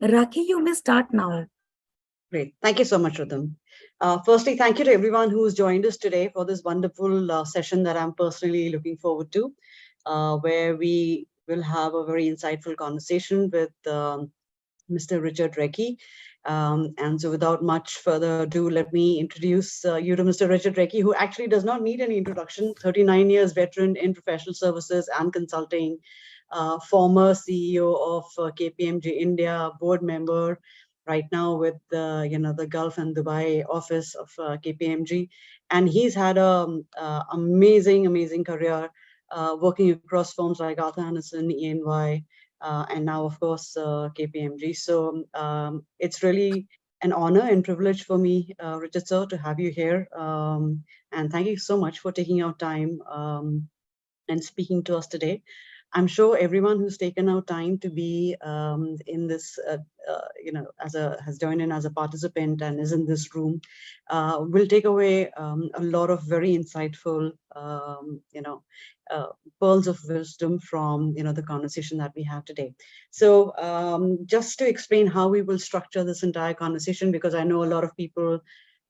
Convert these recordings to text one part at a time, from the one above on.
Rakhi, you may start now. Great. Thank you so much, Rhythm. Firstly, thank you to everyone who's joined us today for this wonderful session that I'm personally looking forward to, where we will have a very insightful conversation with Mr. Richard Recchi. And so without much further ado, let me introduce you to Mr. Richard Recchi, who actually does not need any introduction. 39 years veteran in professional services and consulting, former CEO of KPMG India, board member right now with the Gulf and Dubai office of KPMG. And he's had an amazing career working across firms like Arthur Andersen, EY, and now, of course, KPMG. So it's really an honor and privilege for me, Richard sir, to have you here. And thank you so much for taking out time and speaking to us today. I'm sure everyone who's taken out time to be in this, has joined in as a participant and is in this room, will take away a lot of very insightful, uh, pearls of wisdom from the conversation that we have today. So just to explain how we will structure this entire conversation, because I know a lot of people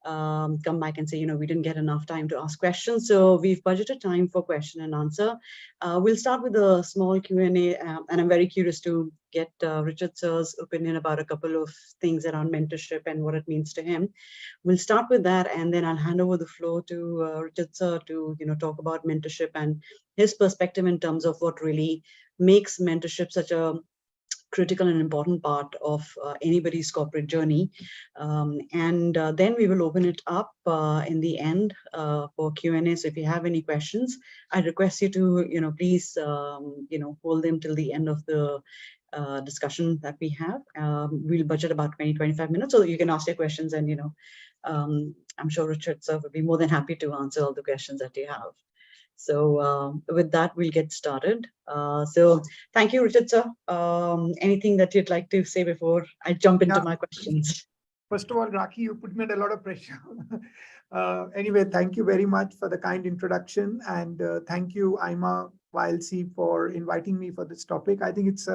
come back and say, we didn't get enough time to ask questions. So we've budgeted time for question and answer. We'll start with a small Q&A, and I'm very curious to get Richard sir's opinion about a couple of things around mentorship and what it means to him. We'll start with that, and then I'll hand over the floor to Richard sir to talk about mentorship and his perspective in terms of what really makes mentorship such a critical and important part of anybody's corporate journey. And then we will open it up in the end for Q&A. So if you have any questions, I request you to, please, hold them till the end of the discussion that we have. We'll budget about 20-25 minutes so that you can ask your questions, and, I'm sure Richard sir will be more than happy to answer all the questions that you have. So with that, we'll get started. So thank you, Richard sir. Anything that you'd like to say before I jump into Yeah. my questions? First of all, Rakhi, you put me under a lot of pressure. Anyway, thank you very much for the kind introduction, and thank you, AIMA YLC, for inviting me for this topic. I think it's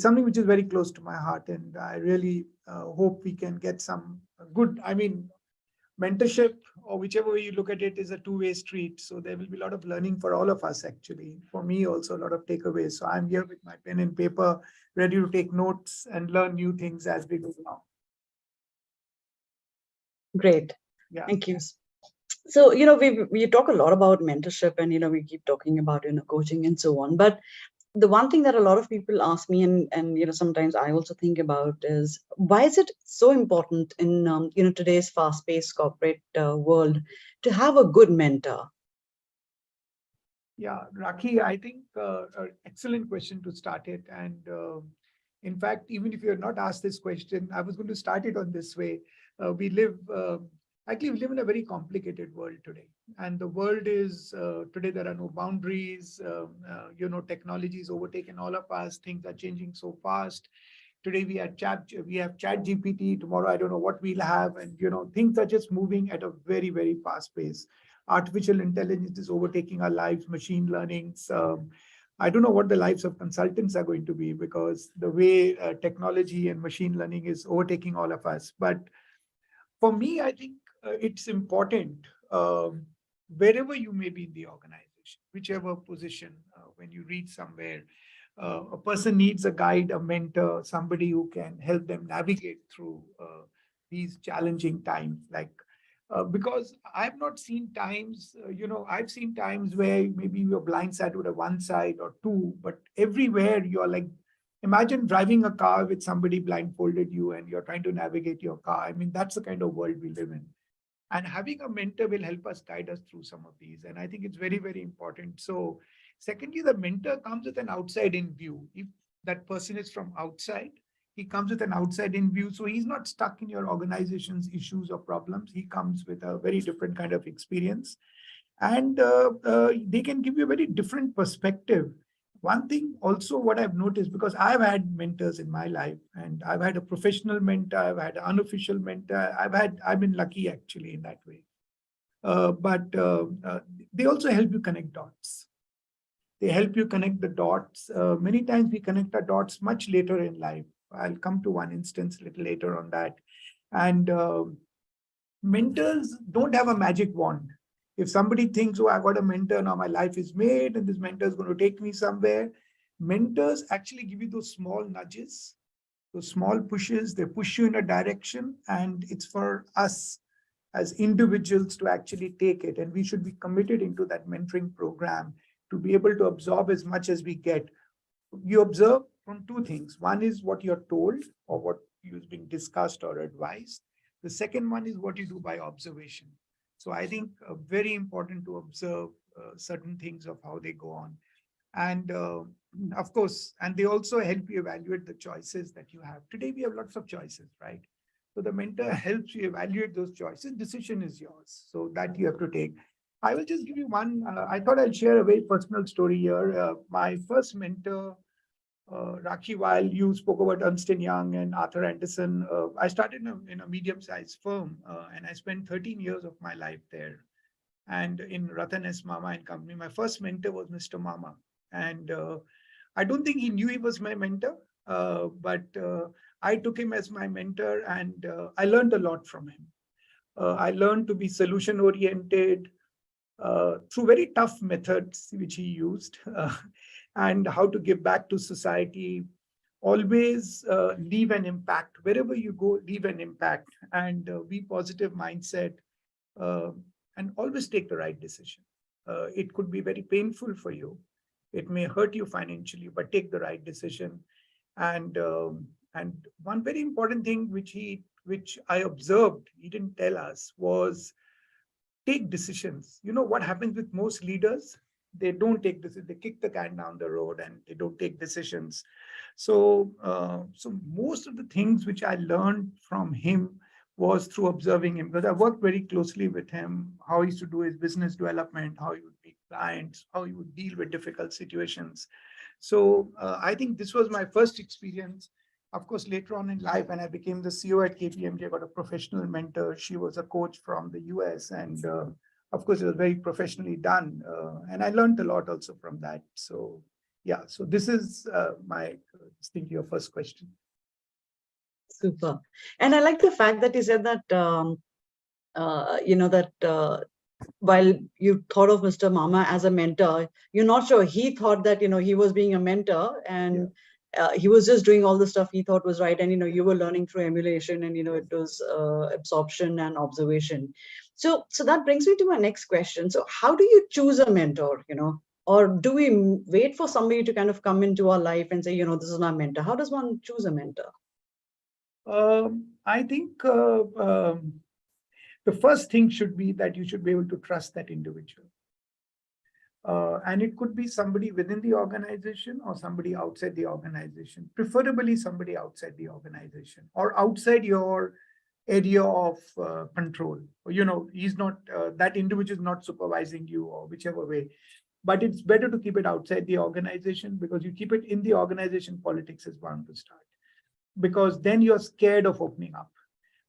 something which is very close to my heart, and I really hope we can get some good. Mentorship, or whichever way you look at it, is a two-way street. So there will be a lot of learning for all of us, actually. For me, also a lot of takeaways. So I'm here with my pen and paper, ready to take notes and learn new things as we go along. Great. Yeah. Thank you. So, we talk a lot about mentorship, and, we keep talking about, coaching and so on. But the one thing that a lot of people ask me, and sometimes I also think about, is why is it so important in today's fast-paced corporate world to have a good mentor? Yeah, Rakhi, I think an excellent question to start it. And in fact, even if you had not asked this question, I was going to start it on this way. Actually, we live in a very complicated world today. And the world is, today there are no boundaries. Technology is overtaken all of us. Things are changing so fast. Today we have chat GPT. Tomorrow, I don't know what we'll have. And, things are just moving at a very, very fast pace. Artificial intelligence is overtaking our lives, machine learning. I don't know what the lives of consultants are going to be, because the way technology and machine learning is overtaking all of us. But for me, I think it's important, wherever you may be in the organization, whichever position, when you reach somewhere, a person needs a guide, a mentor, somebody who can help them navigate through these challenging times. Because I've not seen times, I've seen times where maybe you're blindsided with a one side or two, but everywhere you're like, imagine driving a car with somebody blindfolded you and you're trying to navigate your car. I mean, that's the kind of world we live in. And having a mentor will help us guide us through some of these. And I think it's very, very important. So secondly, the mentor comes with an outside-in view. If that person is from outside, he comes with an outside-in view. So he's not stuck in your organization's issues or problems. He comes with a very different kind of experience. And they can give you a very different perspective. One thing also what I've noticed, because I've had mentors in my life, and I've had a professional mentor, I've had an unofficial mentor, I've been lucky actually in that way. But they also help you connect dots. They help you connect the dots. Many times we connect our dots much later in life. I'll come to one instance a little later on that. And mentors don't have a magic wand. If somebody thinks, oh, I got a mentor, now my life is made, and this mentor is going to take me somewhere, mentors actually give you those small nudges, those small pushes. They push you in a direction, and it's for us as individuals to actually take it. And we should be committed into that mentoring program to be able to absorb as much as we get. You observe from two things. One is what you're told or what is being discussed or advised. The second one is what you do by observation. So I think very important to observe certain things of how they go on. And of course, and they also help you evaluate the choices that you have. Today, we have lots of choices, right? So the mentor helps you evaluate those choices. Decision is yours. So that you have to take. I will just give you one. I thought I'll share a very personal story here. My first mentor, Rakhi, while you spoke about Ernst & Young and Arthur Anderson, I started in a medium-sized firm, and I spent 13 years of my life there. And in Ratan S. Mama and Company, my first mentor was Mr. Mama. And I don't think he knew he was my mentor, but I took him as my mentor, and I learned a lot from him. I learned to be solution-oriented through very tough methods which he used, and how to give back to society. Always leave an impact. Wherever you go, leave an impact, and be positive mindset, and always take the right decision. It could be very painful for you. It may hurt you financially, but take the right decision. And one very important thing which I observed, he didn't tell us, was take decisions. You know what happens with most leaders? They don't take decisions. They kick the can down the road and they don't take decisions. So, so most of the things which I learned from him was through observing him, because I worked very closely with him, how he used to do his business development, how he would meet clients, how he would deal with difficult situations. So I think this was my first experience. Of course, later on in life, when I became the CEO at KPMG, I got a professional mentor. She was a coach from the US, and of course, it was very professionally done. And I learned a lot also from that. So yeah, so this is my, I think, your first question. Super. And I like the fact that you said that, while you thought of Mr. Mama as a mentor, you're not sure he thought that, he was being a mentor, and he was just doing all the stuff he thought was right. And, you were learning through emulation, and, it was absorption and observation. So that brings me to my next question. So how do you choose a mentor, or do we wait for somebody to kind of come into our life and say, this is my mentor? How does one choose a mentor? I think the first thing should be that you should be able to trust that individual. And it could be somebody within the organization or somebody outside the organization, preferably somebody outside the organization or outside your area of control. He's not, that individual is not supervising you or whichever way. But it's better to keep it outside the organization, because you keep it in the organization, politics is bound to start. Because then you're scared of opening up.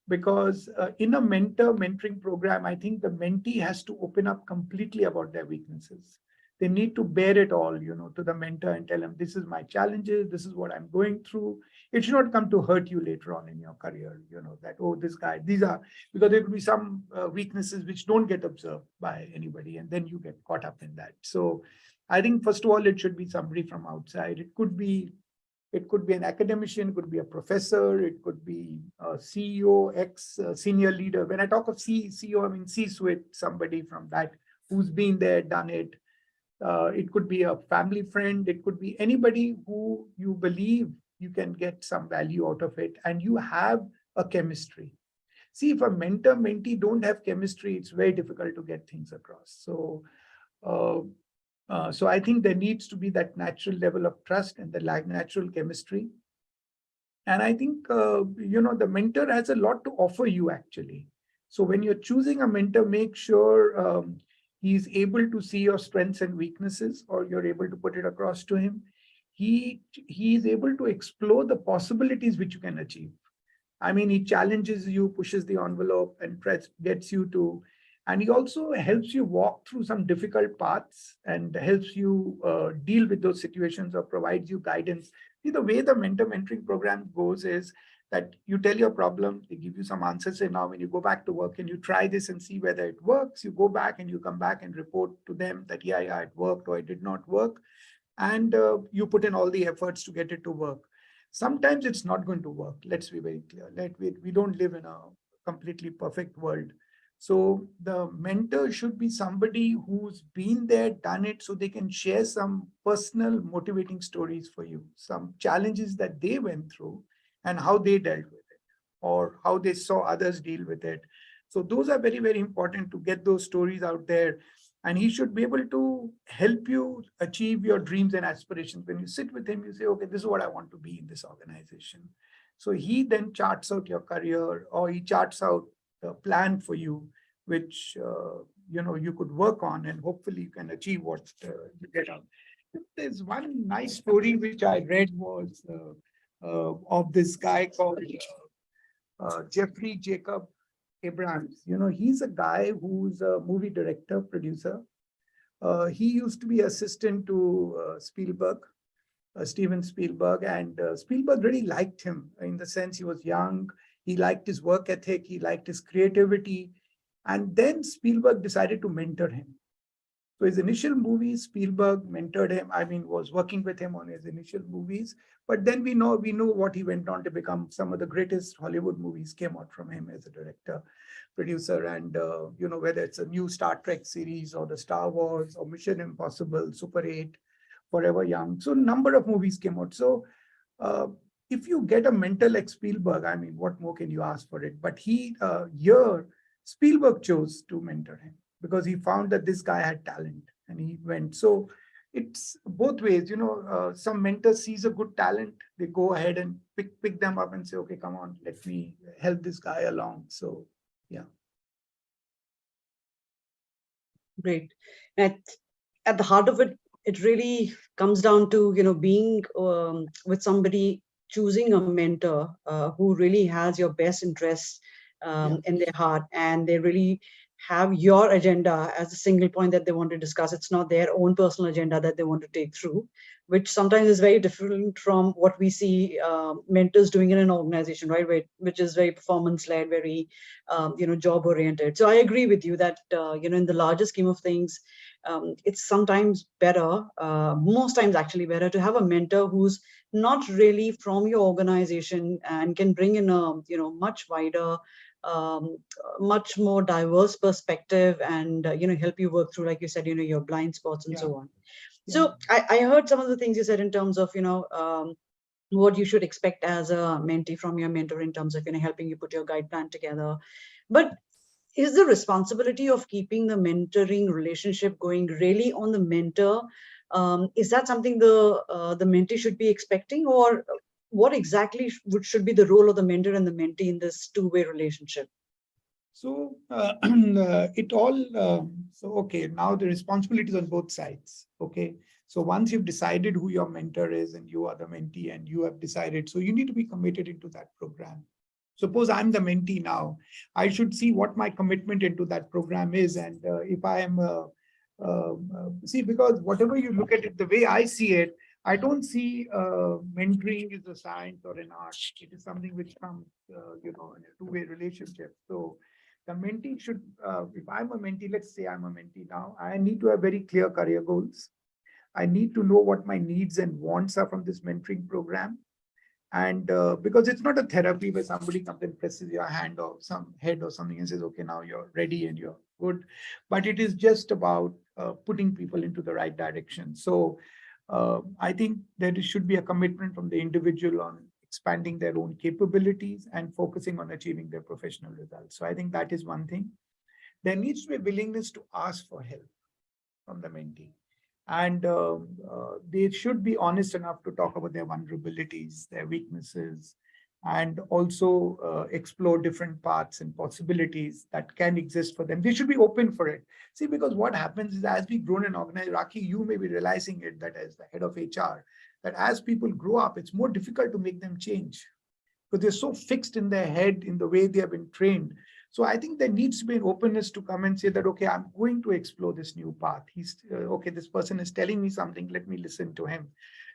Because in a mentoring program, I think the mentee has to open up completely about their weaknesses. They need to bear it all, to the mentor and tell them, this is my challenges, this is what I'm going through. It should not come to hurt you later on in your career, that, oh, this guy, these are, because there could be some weaknesses which don't get observed by anybody, and then you get caught up in that. So I think, first of all, it should be somebody from outside. It could be an academician, it could be a professor, it could be a CEO, ex-senior leader. When I talk of CEO, I mean C-suite, somebody from that who's been there, done it. It could be a family friend. It could be anybody who you believe you can get some value out of it, and you have a chemistry. See, if a mentor-mentee don't have chemistry, it's very difficult to get things across. So I think there needs to be that natural level of trust and the natural chemistry. And I think, the mentor has a lot to offer you, actually. So when you're choosing a mentor, make sure he's able to see your strengths and weaknesses, or you're able to put it across to him. He is able to explore the possibilities which you can achieve. I mean, he challenges you, pushes the envelope, and gets you to. And he also helps you walk through some difficult paths and helps you deal with those situations, or provides you guidance See, the way the mentor mentoring program goes is that you tell your problem, they give you some answers, and now when you go back to work and you try this and see whether it works, you go back and you come back and report to them that, yeah, it worked or it did not work. And you put in all the efforts to get it to work. Sometimes it's not going to work. Let's be very clear. We don't live in a completely perfect world. So the mentor should be somebody who's been there, done it, so they can share some personal motivating stories for you, some challenges that they went through and how they dealt with it, or how they saw others deal with it. So those are very, very important to get those stories out there. And he should be able to help you achieve your dreams and aspirations. When you sit with him, you say, okay, this is what I want to be in this organization. So he then charts out your career, or he charts out the plan for you, which you could work on, and hopefully you can achieve what you get out. There's one nice story which I read was of this guy called Jeffrey Jacob Abrams. He's a guy who's a movie director, producer. He used to be assistant to Steven Spielberg, and Spielberg really liked him in the sense he was young. He liked his work ethic. He liked his creativity. And then Spielberg decided to mentor him. So his initial movies, Spielberg mentored him. Was working with him on his initial movies. But then we know what he went on to become. Some of the greatest Hollywood movies came out from him as a director, producer. And, whether it's a new Star Trek series or the Star Wars or Mission Impossible, Super 8, Forever Young. So a number of movies came out. So if you get a mentor like Spielberg, what more can you ask for it? But Spielberg chose to mentor him because he found that this guy had talent and he went. So it's both ways, some mentor sees a good talent, they go ahead and pick them up and say, okay, come on, let me help this guy along. So, yeah. Great. At the heart of it, it really comes down to, being with somebody, choosing a mentor who really has your best interests in their heart, and they really have your agenda as a single point that they want to discuss. It's not their own personal agenda that they want to take through, which sometimes is very different from what we see mentors doing in an organization, right? Which is very performance-led, very, job-oriented. So I agree with you that, in the larger scheme of things, it's sometimes better, most times actually better, to have a mentor who's not really from your organization and can bring in a, much wider, much more diverse perspective and, help you work through, like you said, your blind spots and so on. So I heard some of the things you said in terms of, what you should expect as a mentee from your mentor in terms of, helping you put your guide plan together. But is the responsibility of keeping the mentoring relationship going really on the mentor? Is that something the mentee should be expecting, or what exactly should be the role of the mentor and the mentee in this two-way relationship? So okay, now the responsibility is on both sides. Okay. So once you've decided who your mentor is and you are the mentee and you have decided, so you need to be committed into that program. Suppose I'm the mentee now, I should see what my commitment into that program is. And if I am, because whatever you look at it, the way I see it, I don't see mentoring as a science or an art. It is something which comes, in a two-way relationship. So the mentee should, if I'm a mentee, let's say I'm a mentee now, I need to have very clear career goals. I need to know what my needs and wants are from this mentoring program. And because it's not a therapy where somebody comes and presses your hand or some head or something and says, okay, now you're ready and you're good. But it is just about putting people into the right direction. So I think there should be a commitment from the individual on expanding their own capabilities and focusing on achieving their professional results. So I think that is one thing. There needs to be a willingness to ask for help from the mentee. And they should be honest enough to talk about their vulnerabilities, their weaknesses, and also explore different paths and possibilities that can exist for them. They should be open for it. See, because what happens is as we grow and organize, Rakhi, you may be realizing it that as the head of HR, that as people grow up, it's more difficult to make them change because they're so fixed in their head in the way they have been trained. So I think there needs to be an openness to come and say that, okay, I'm going to explore this new path. Okay, this person is telling me something, let me listen to him.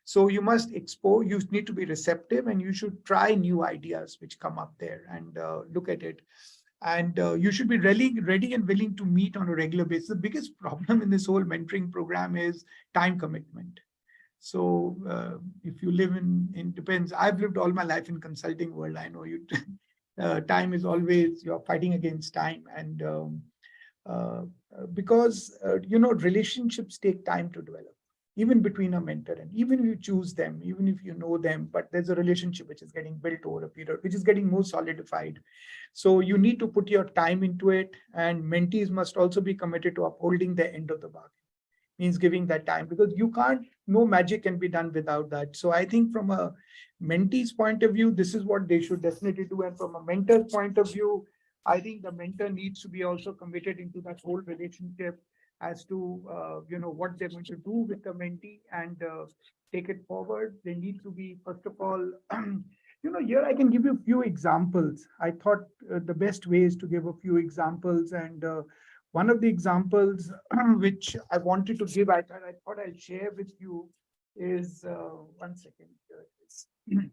So you must expose, you need to be receptive, and you should try new ideas which come up there and look at it. And you should be really ready and willing to meet on a regular basis. The biggest problem in this whole mentoring program is time commitment. So if you live in depends, I've lived all my life in consulting world. I know you, time is always, you're fighting against time. And uh, because, relationships take time to develop, even between a mentor, and even if you choose them, even if you know them, but there's a relationship which is getting built over a period, which is getting more solidified. So you need to put your time into it, and mentees must also be committed to upholding the end of the bargain. Means giving that time, because you can't, no magic can be done without that. So I think from a mentee's point of view, this is what they should definitely do. And from a mentor's point of view, I think the mentor needs to be also committed into that whole relationship as to, what they're going to do with the mentee and take it forward. They need to be, first of all, here I can give you a few examples. I thought the best way is to give a few examples. And one of the examples which I wanted to give, I thought I'll share with you is, one second. Here it is.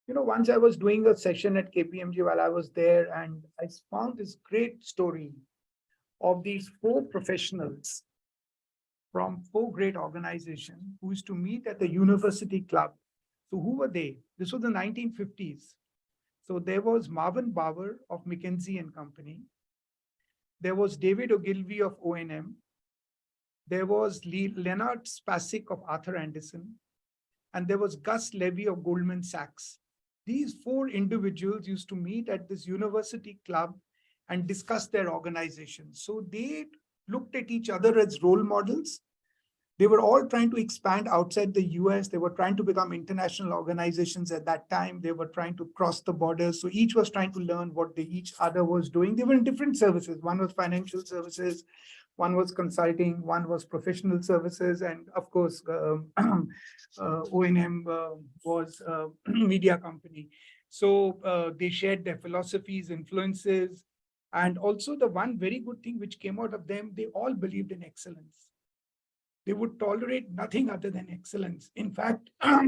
Once I was doing a session at KPMG while I was there, and I found this great story of these 4 professionals from 4 great organizations who used to meet at the university club. So who were they? This was the 1950s. So there was Marvin Bauer of McKinsey and Company. There was David Ogilvy of O&M. There was Leonard Spasik of Arthur Andersen. And there was Gus Levy of Goldman Sachs. These 4 individuals used to meet at this university club and discuss their organizations. So they looked at each other as role models. They were all trying to expand outside the US. They were trying to become international organizations at that time. They were trying to cross the borders. So each was trying to learn what each other was doing. They were in different services. One was financial services, one was consulting, one was professional services, and of course, O&M was a media company. So they shared their philosophies, influences, and also the one very good thing which came out of them, they all believed in excellence. They would tolerate nothing other than excellence. In fact, I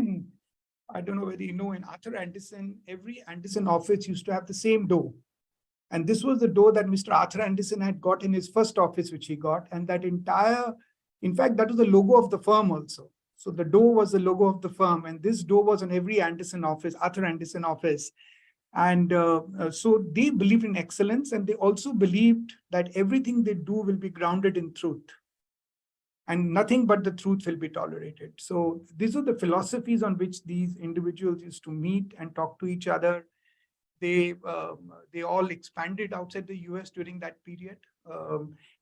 don't know whether you know, in Arthur Andersen, every Andersen office used to have the same door. And this was the door that Mr. Arthur Andersen had got in his first office, which he got. And that entire, in fact, that was the logo of the firm also. So the door was the logo of the firm. And this door was on every Andersen office, Arthur Andersen office. And so they believed in excellence. And they also believed that everything they do will be grounded in truth. And nothing but the truth will be tolerated. So these are the philosophies on which these individuals used to meet and talk to each other. They all expanded outside the US during that period.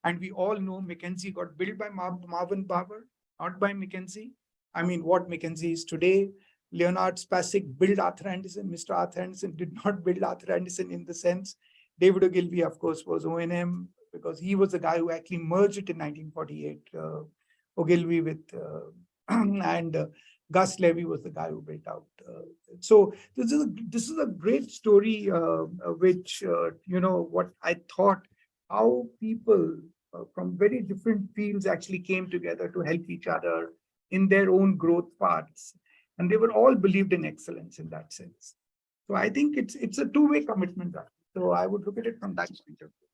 And we all know McKinsey got built by Marvin Bauer, not by McKinsey. I mean, what McKinsey is today. Leonard Spasik built Arthur Andersen. Mr. Arthur Andersen did not build Arthur Andersen in the sense. David Ogilvy, of course, was O&M, because he was the guy who actually merged it in 1948. Ogilvy with, and Gus Levy was the guy who built out. So this is a great story, which, what I thought, how people from very different fields actually came together to help each other in their own growth paths. And they were all believed in excellence in that sense. So I think it's a two-way commitment. So I would look at it from that point of view.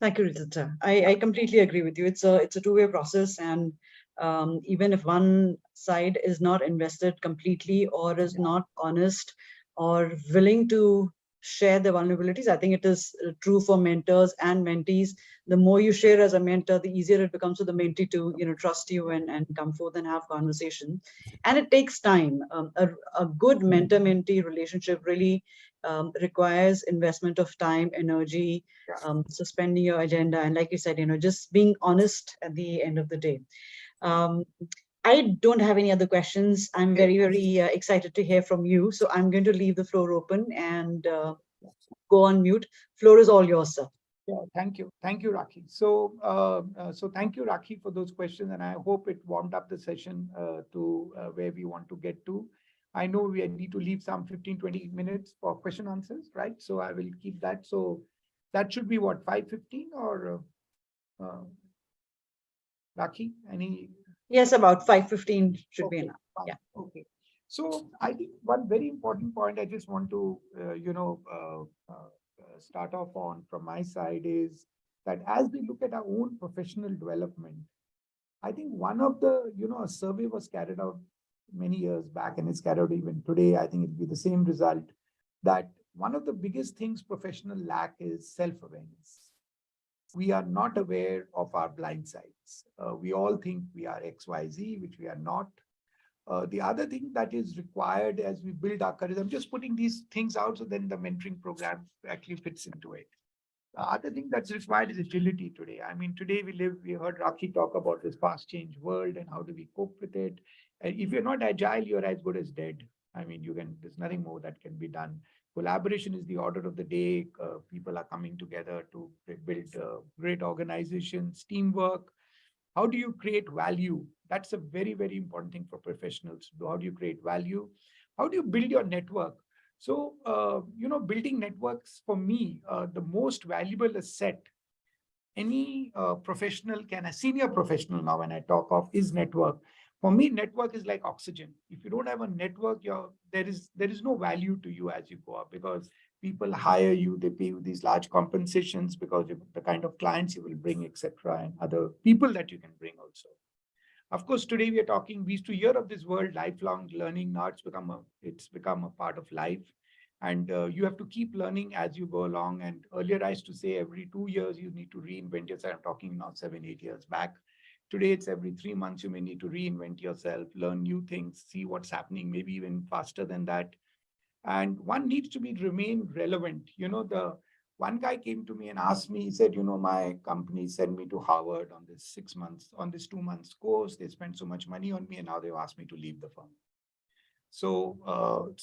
Thank you, Ritita. I completely agree with you. It's a two-way process, and even if one side is not invested completely or is not honest or willing to share their vulnerabilities, I think it is true for mentors and mentees. The more you share as a mentor, the easier it becomes for the mentee to trust you and come forth and have conversation. And it takes time. A good mentor-mentee relationship really requires investment of time, energy, suspending your agenda, and like you said, just being honest at the end of the day. I don't have any other questions. I'm very, very excited to hear from you. So I'm going to leave the floor open and go on mute. Floor is all yours, sir. Yeah, thank you. Thank you, Rakhi. So, thank you, Rakhi, for those questions. And I hope it warmed up the session to where we want to get to. I know we need to leave some 15, 20 minutes for question answers, right? So I will keep that. So that should be what, 5:15 or Rakhi, any? Yes, about 5:15 should be Okay, enough. fine. Yeah. Okay. So I think one very important point I just want to, start off on from my side is that as we look at our own professional development, I think one of the, a survey was carried out many years back and it's carried out even today. I think it'll be the same result, that one of the biggest things professional lack is self-awareness. We are not aware of our blind sides. We all think we are XYZ, which we are not. The other thing that is required as we build our careers, I'm just putting these things out so then the mentoring program actually fits into it. The other thing that's required is agility today. I mean, today we heard Rakhi talk about this fast change world and how do we cope with it. If you're not agile, you're as good as dead. I mean, there's nothing more that can be done. Collaboration is the order of the day. People are coming together to build great organizations, teamwork. How do you create value? That's a very, very important thing for professionals. How do you create value? How do you build your network? So, building networks for me, the most valuable asset any professional can, a senior professional now when I talk of is network. For me, network is like oxygen. If you don't have a network, there is no value to you as you go up because people hire you, they pay you these large compensations because of the kind of clients you will bring, etc., and other people that you can bring also. Of course, today we used to hear of this word lifelong learning. Now it's become a part of life. And you have to keep learning as you go along. And earlier I used to say every 2 years, you need to reinvent yourself. I'm talking now 7, 8 years back. Today, it's every 3 months, you may need to reinvent yourself, learn new things, see what's happening, maybe even faster than that. And one needs to be remain relevant. The one guy came to me and asked me, he said, my company sent me to Harvard on this 6 months, on this 2 months course. They spent so much money on me and now they've asked me to leave the firm. So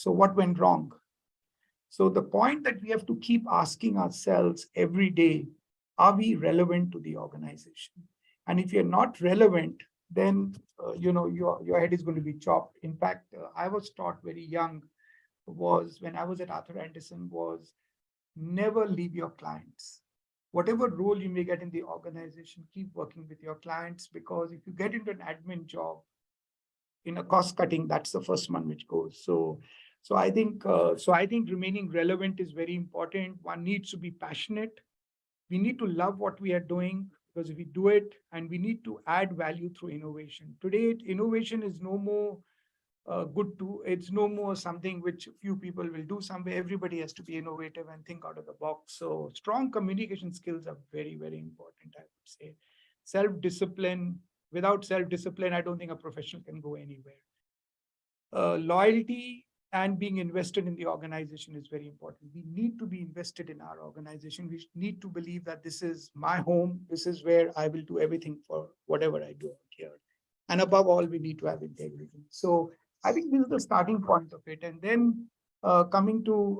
what went wrong? So the point that we have to keep asking ourselves every day, are we relevant to the organization? And if you're not relevant, then your head is going to be chopped. In fact, I was taught very young was when I was at Arthur Anderson was never leave your clients. Whatever role you may get in the organization, keep working with your clients because if you get into an admin job in a cost cutting, that's the first one which goes. So I think remaining relevant is very important. One needs to be passionate. We need to love what we are doing because if we do it and we need to add value through innovation. Today, innovation is no more it's no more something which few people will do somewhere. Everybody has to be innovative and think out of the box. So strong communication skills are very, very important, I would say. Self-discipline. Without self-discipline, I don't think a professional can go anywhere. Loyalty and being invested in the organization is very important. We need to be invested in our organization. We need to believe that this is my home. This is where I will do everything for whatever I do here. And above all, we need to have integrity. So I think this is the starting point of it. And then coming to,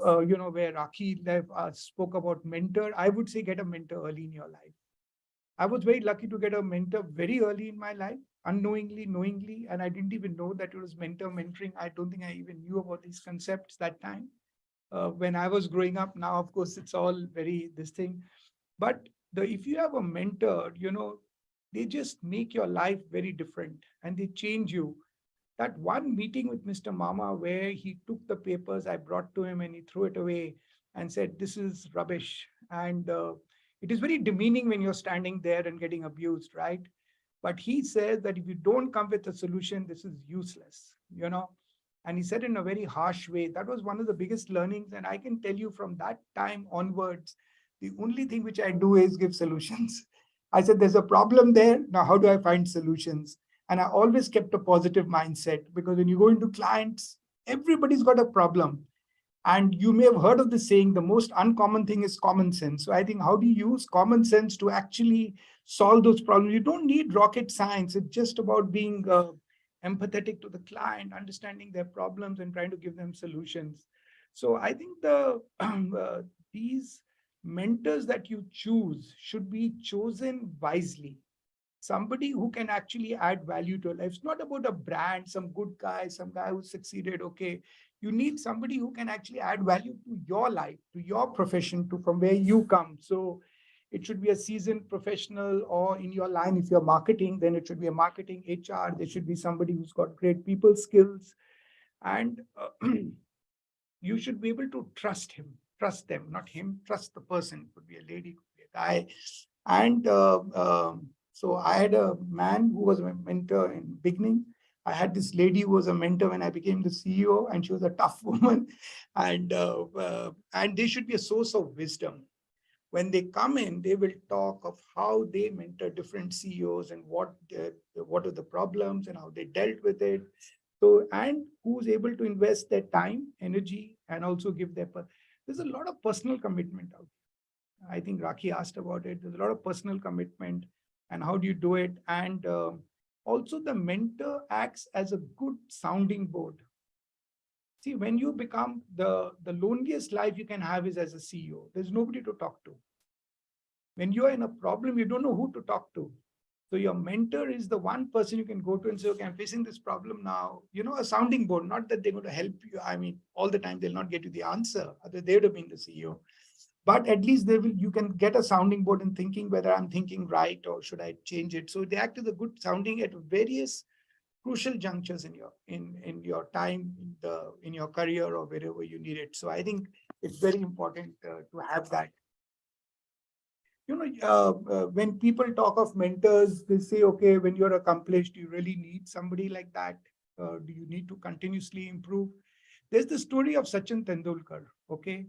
where Rakhi spoke about mentor, I would say get a mentor early in your life. I was very lucky to get a mentor very early in my life, unknowingly, knowingly, and I didn't even know that it was mentoring. I don't think I even knew about these concepts that time. When I was growing up, now, of course, it's all very this thing. But if you have a mentor, they just make your life very different and they change you. That one meeting with Mr. Mama where he took the papers I brought to him and he threw it away and said, this is rubbish. And it is very demeaning when you're standing there and getting abused, right? But he says that if you don't come with a solution, this is useless, And he said in a very harsh way. That was one of the biggest learnings. And I can tell you from that time onwards, the only thing which I do is give solutions. I said, there's a problem there. Now, how do I find solutions? And I always kept a positive mindset because when you go into clients, everybody's got a problem. And you may have heard of the saying, the most uncommon thing is common sense. So I think how do you use common sense to actually solve those problems? You don't need rocket science. It's just about being empathetic to the client, understanding their problems and trying to give them solutions. So I think these mentors that you choose should be chosen wisely. Somebody who can actually add value to your life. It's not about a brand, some good guy, some guy who succeeded. Okay. You need somebody who can actually add value to your life, to your profession, to from where you come. So It should be a seasoned professional, or in your line, if you're marketing, then it should be a marketing HR. There should be somebody who's got great people skills. And you should be able to trust him, trust them, not him, trust the person. It could be a lady, could be a guy. And so I had a man who was a mentor in beginning. I had this lady who was a mentor when I became the CEO, and she was a tough woman. And they should be a source of wisdom. When they come in, they will talk of how they mentor different CEOs and what are the problems and how they dealt with it. So, and who's able to invest their time, energy, and also give their, there's a lot of personal commitment out there. I think Rakhi asked about it. There's a lot of personal commitment, and how do you do it? And also the mentor acts as a good sounding board. See, when you become the loneliest life you can have is as a CEO. There's nobody to talk to. When you're in a problem, you don't know who to talk to. So your mentor is the one person you can go to and say, okay, I'm facing this problem now. You know, a sounding board, not that they're going to help you. I mean, all the time they'll not get you the answer. They would have been the CEO. But at least you can get a sounding board in thinking whether I'm thinking right or should I change it. So they act as a good sounding at various crucial junctures in your time, in your career, or wherever you need it. So I think it's very important to have that. You know, when people talk of mentors, they say, okay, when you're accomplished, you really need somebody like that. Do you need to continuously improve? There's the story of Sachin Tendulkar, okay?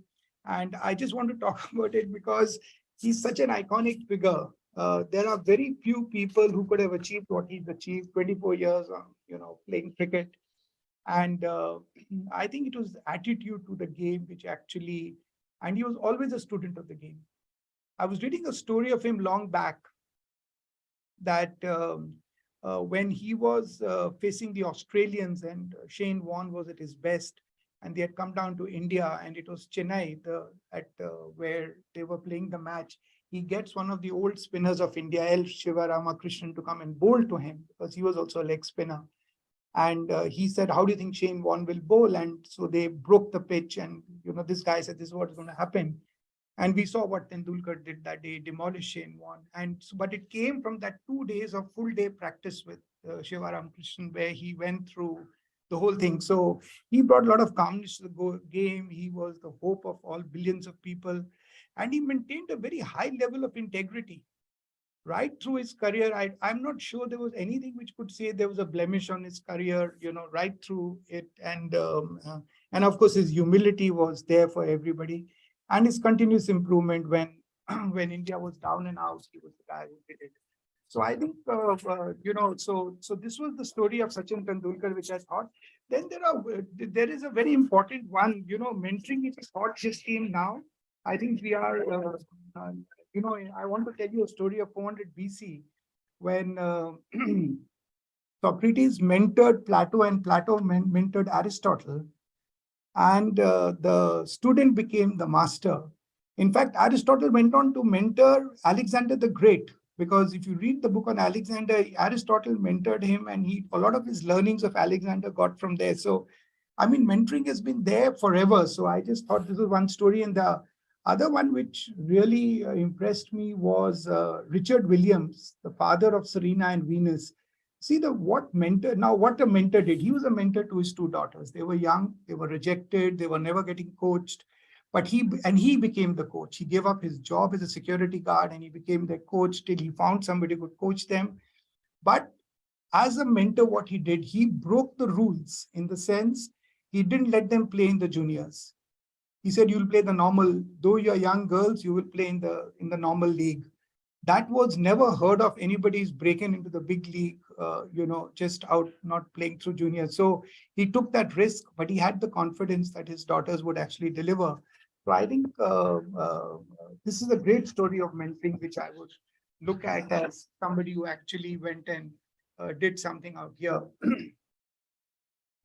And I just want to talk about it because he's such an iconic figure. There are very few people who could have achieved what he's achieved, 24 years, playing cricket. And I think it was attitude to the game, which actually, and he was always a student of the game. I was reading a story of him long back that when he was facing the Australians, and Shane Warne was at his best, and they had come down to India, and it was Chennai where they were playing the match. He gets one of the old spinners of India, L. Shivaramakrishnan, to come and bowl to him because he was also a leg spinner. And he said, how do you think Shane Warne will bowl? And so they broke the pitch, and this guy said, this is what's going to happen. And we saw what Tendulkar did that day, demolished Shane Warne. And so, but it came from that 2 days of full day practice with Shivaramakrishnan, where he went through the whole thing. So he brought a lot of calmness to the game. He was the hope of all billions of people. And he maintained a very high level of integrity right through his career. I'm not sure there was anything which could say there was a blemish on his career, right through it. And of course, his humility was there for everybody. And his continuous improvement when India was down and out, he was the guy who did it. So I think, so this was the story of Sachin Tendulkar, which I thought. Then there is a very important one, mentoring is a hot system now. I think we are, I want to tell you a story of 400 BC when Socrates mentored Plato and Plato mentored Aristotle. And the student became the master. In fact, Aristotle went on to mentor Alexander the Great, because if you read the book on Alexander, Aristotle mentored him, and a lot of his learnings of Alexander got from there. So, I mean, mentoring has been there forever. So I just thought this was one story. And the other one which really impressed me was Richard Williams, the father of Serena and Venus. See what a mentor did. He was a mentor to his 2 daughters. They were young, they were rejected, they were never getting coached, but he became the coach. He gave up his job as a security guard and he became their coach till he found somebody who could coach them. But as a mentor, what he did, he broke the rules in the sense he didn't let them play in the juniors. He said, you'll play the normal, though you're young girls, you will play in the normal league. That was never heard of. Anybody's breaking into the big league, just out, not playing through juniors. So he took that risk, but he had the confidence that his daughters would actually deliver. So I think this is a great story of mentoring, which I would look at as somebody who actually went and did something out here.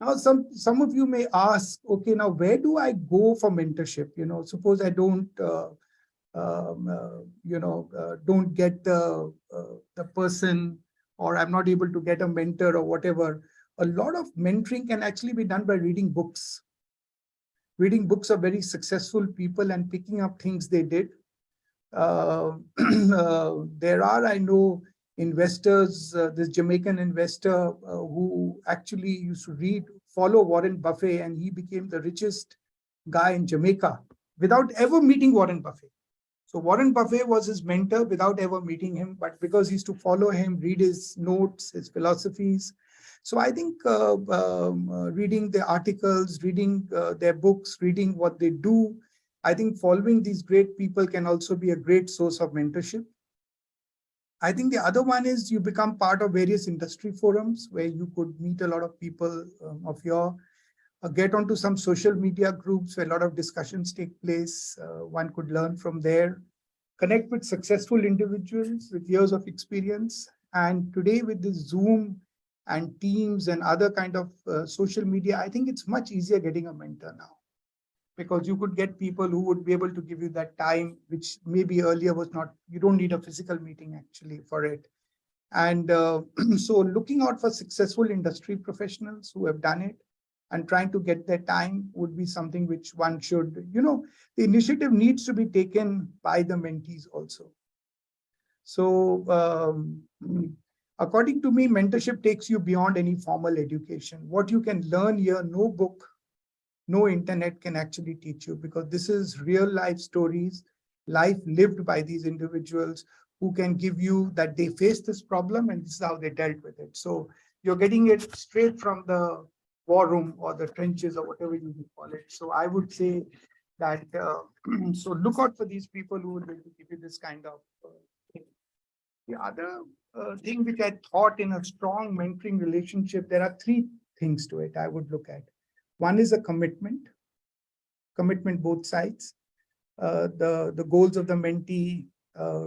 Now, some of you may ask, okay, now where do I go for mentorship? Suppose I don't don't get the person, or I'm not able to get a mentor or whatever. A lot of mentoring can actually be done by reading books. Reading books of very successful people and picking up things they did. There are, I know, investors, this Jamaican investor who actually used to follow Warren Buffett, and he became the richest guy in Jamaica without ever meeting Warren Buffett. So Warren Buffett was his mentor without ever meeting him, but because he used to follow him, read his notes, his philosophies. So I think reading the articles, reading their books, reading what they do, I think following these great people can also be a great source of mentorship. I think the other one is you become part of various industry forums where you could meet a lot of people of your, get onto some social media groups where a lot of discussions take place. One could learn from there, connect with successful individuals with years of experience. And today with this Zoom and Teams and other kind of social media, I think it's much easier getting a mentor now, because you could get people who would be able to give you that time, which maybe earlier was not, you don't need a physical meeting actually for it. And so looking out for successful industry professionals who have done it and trying to get their time would be something which one should, the initiative needs to be taken by the mentees also. So according to me, mentorship takes you beyond any formal education. What you can learn here, no book, no internet can actually teach you, because this is real life stories, life lived by these individuals who can give you that they faced this problem and this is how they dealt with it. So you're getting it straight from the war room or the trenches or whatever you call it. So I would say that, so look out for these people who will give you this kind of thing. The other thing which I thought in a strong mentoring relationship, there are three things to it I would look at. One is a commitment both sides, the goals of the mentee,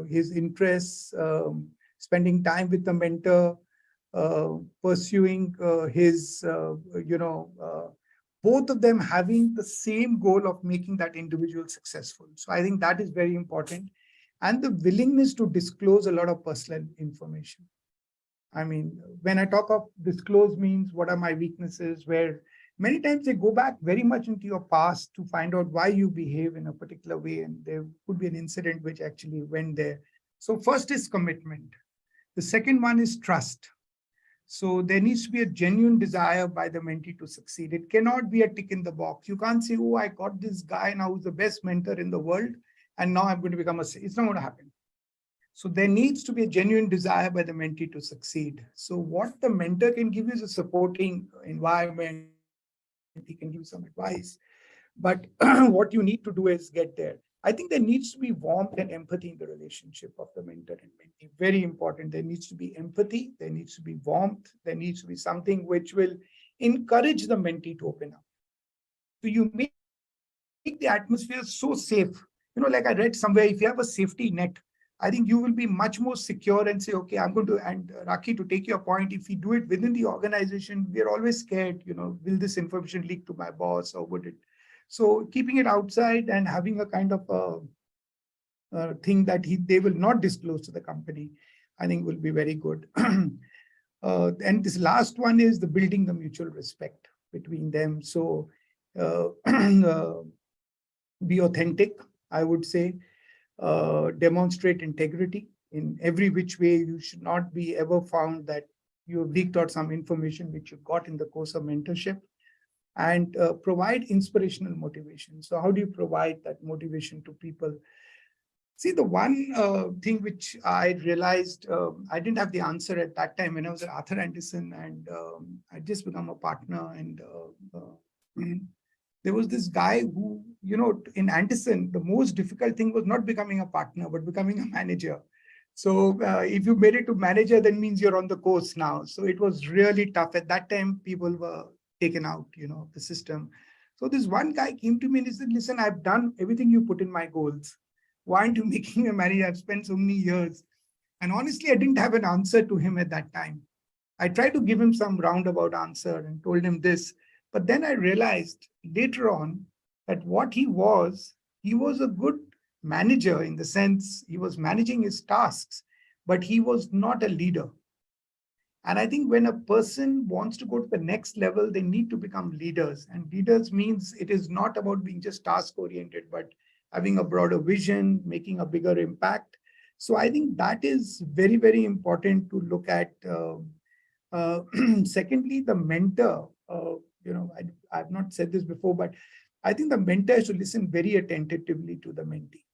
his interests, spending time with the mentor, pursuing his, both of them having the same goal of making that individual successful. So I think that is very important. And the willingness to disclose a lot of personal information. I mean, when I talk of disclose means what are my weaknesses, where many times they go back very much into your past to find out why you behave in a particular way. And there could be an incident which actually went there. So first is commitment. The second one is trust. So there needs to be a genuine desire by the mentee to succeed. It cannot be a tick in the box. You can't say, oh, I got this guy now who's the best mentor in the world, and now I'm going to become it's not going to happen. So there needs to be a genuine desire by the mentee to succeed. So what the mentor can give you is a supporting environment. He can give some advice, but what you need to do is get there. I think there needs to be warmth and empathy in the relationship of the mentor and mentee. Very important. There needs to be empathy. There needs to be warmth. There needs to be something which will encourage the mentee to open up. So you make the atmosphere so safe. Like I read somewhere, if you have a safety net, I think you will be much more secure and say, okay, I'm going to, and Rakhi, to take your point, if we do it within the organization, we're always scared, will this information leak to my boss or would it? So keeping it outside and having a kind of a thing that they will not disclose to the company, I think will be very good. And this last one is the building the mutual respect between them. So be authentic, I would say. Demonstrate integrity in every which way. You should not be ever found that you have leaked out some information which you got in the course of mentorship, and provide inspirational motivation. So how do you provide that motivation to people? See, the one thing which I realized, I didn't have the answer at that time when I was at Arthur Andersen, and I just become a partner, and there was this guy who, in Anderson, the most difficult thing was not becoming a partner, but becoming a manager. So if you made it to manager, that means you're on the course now. So it was really tough. At that time, people were taken out, of the system. So this one guy came to me and he said, listen, I've done everything you put in my goals. Why aren't you making a manager? I've spent so many years. And honestly, I didn't have an answer to him at that time. I tried to give him some roundabout answer and told him this. But then I realized later on that what he was a good manager in the sense he was managing his tasks, but he was not a leader. And I think when a person wants to go to the next level, they need to become leaders. And leaders means it is not about being just task oriented, but having a broader vision, making a bigger impact. So I think that is very, very important to look at. Secondly, the mentor, I've not said this before, but I think the mentor should listen very attentively to the mentee.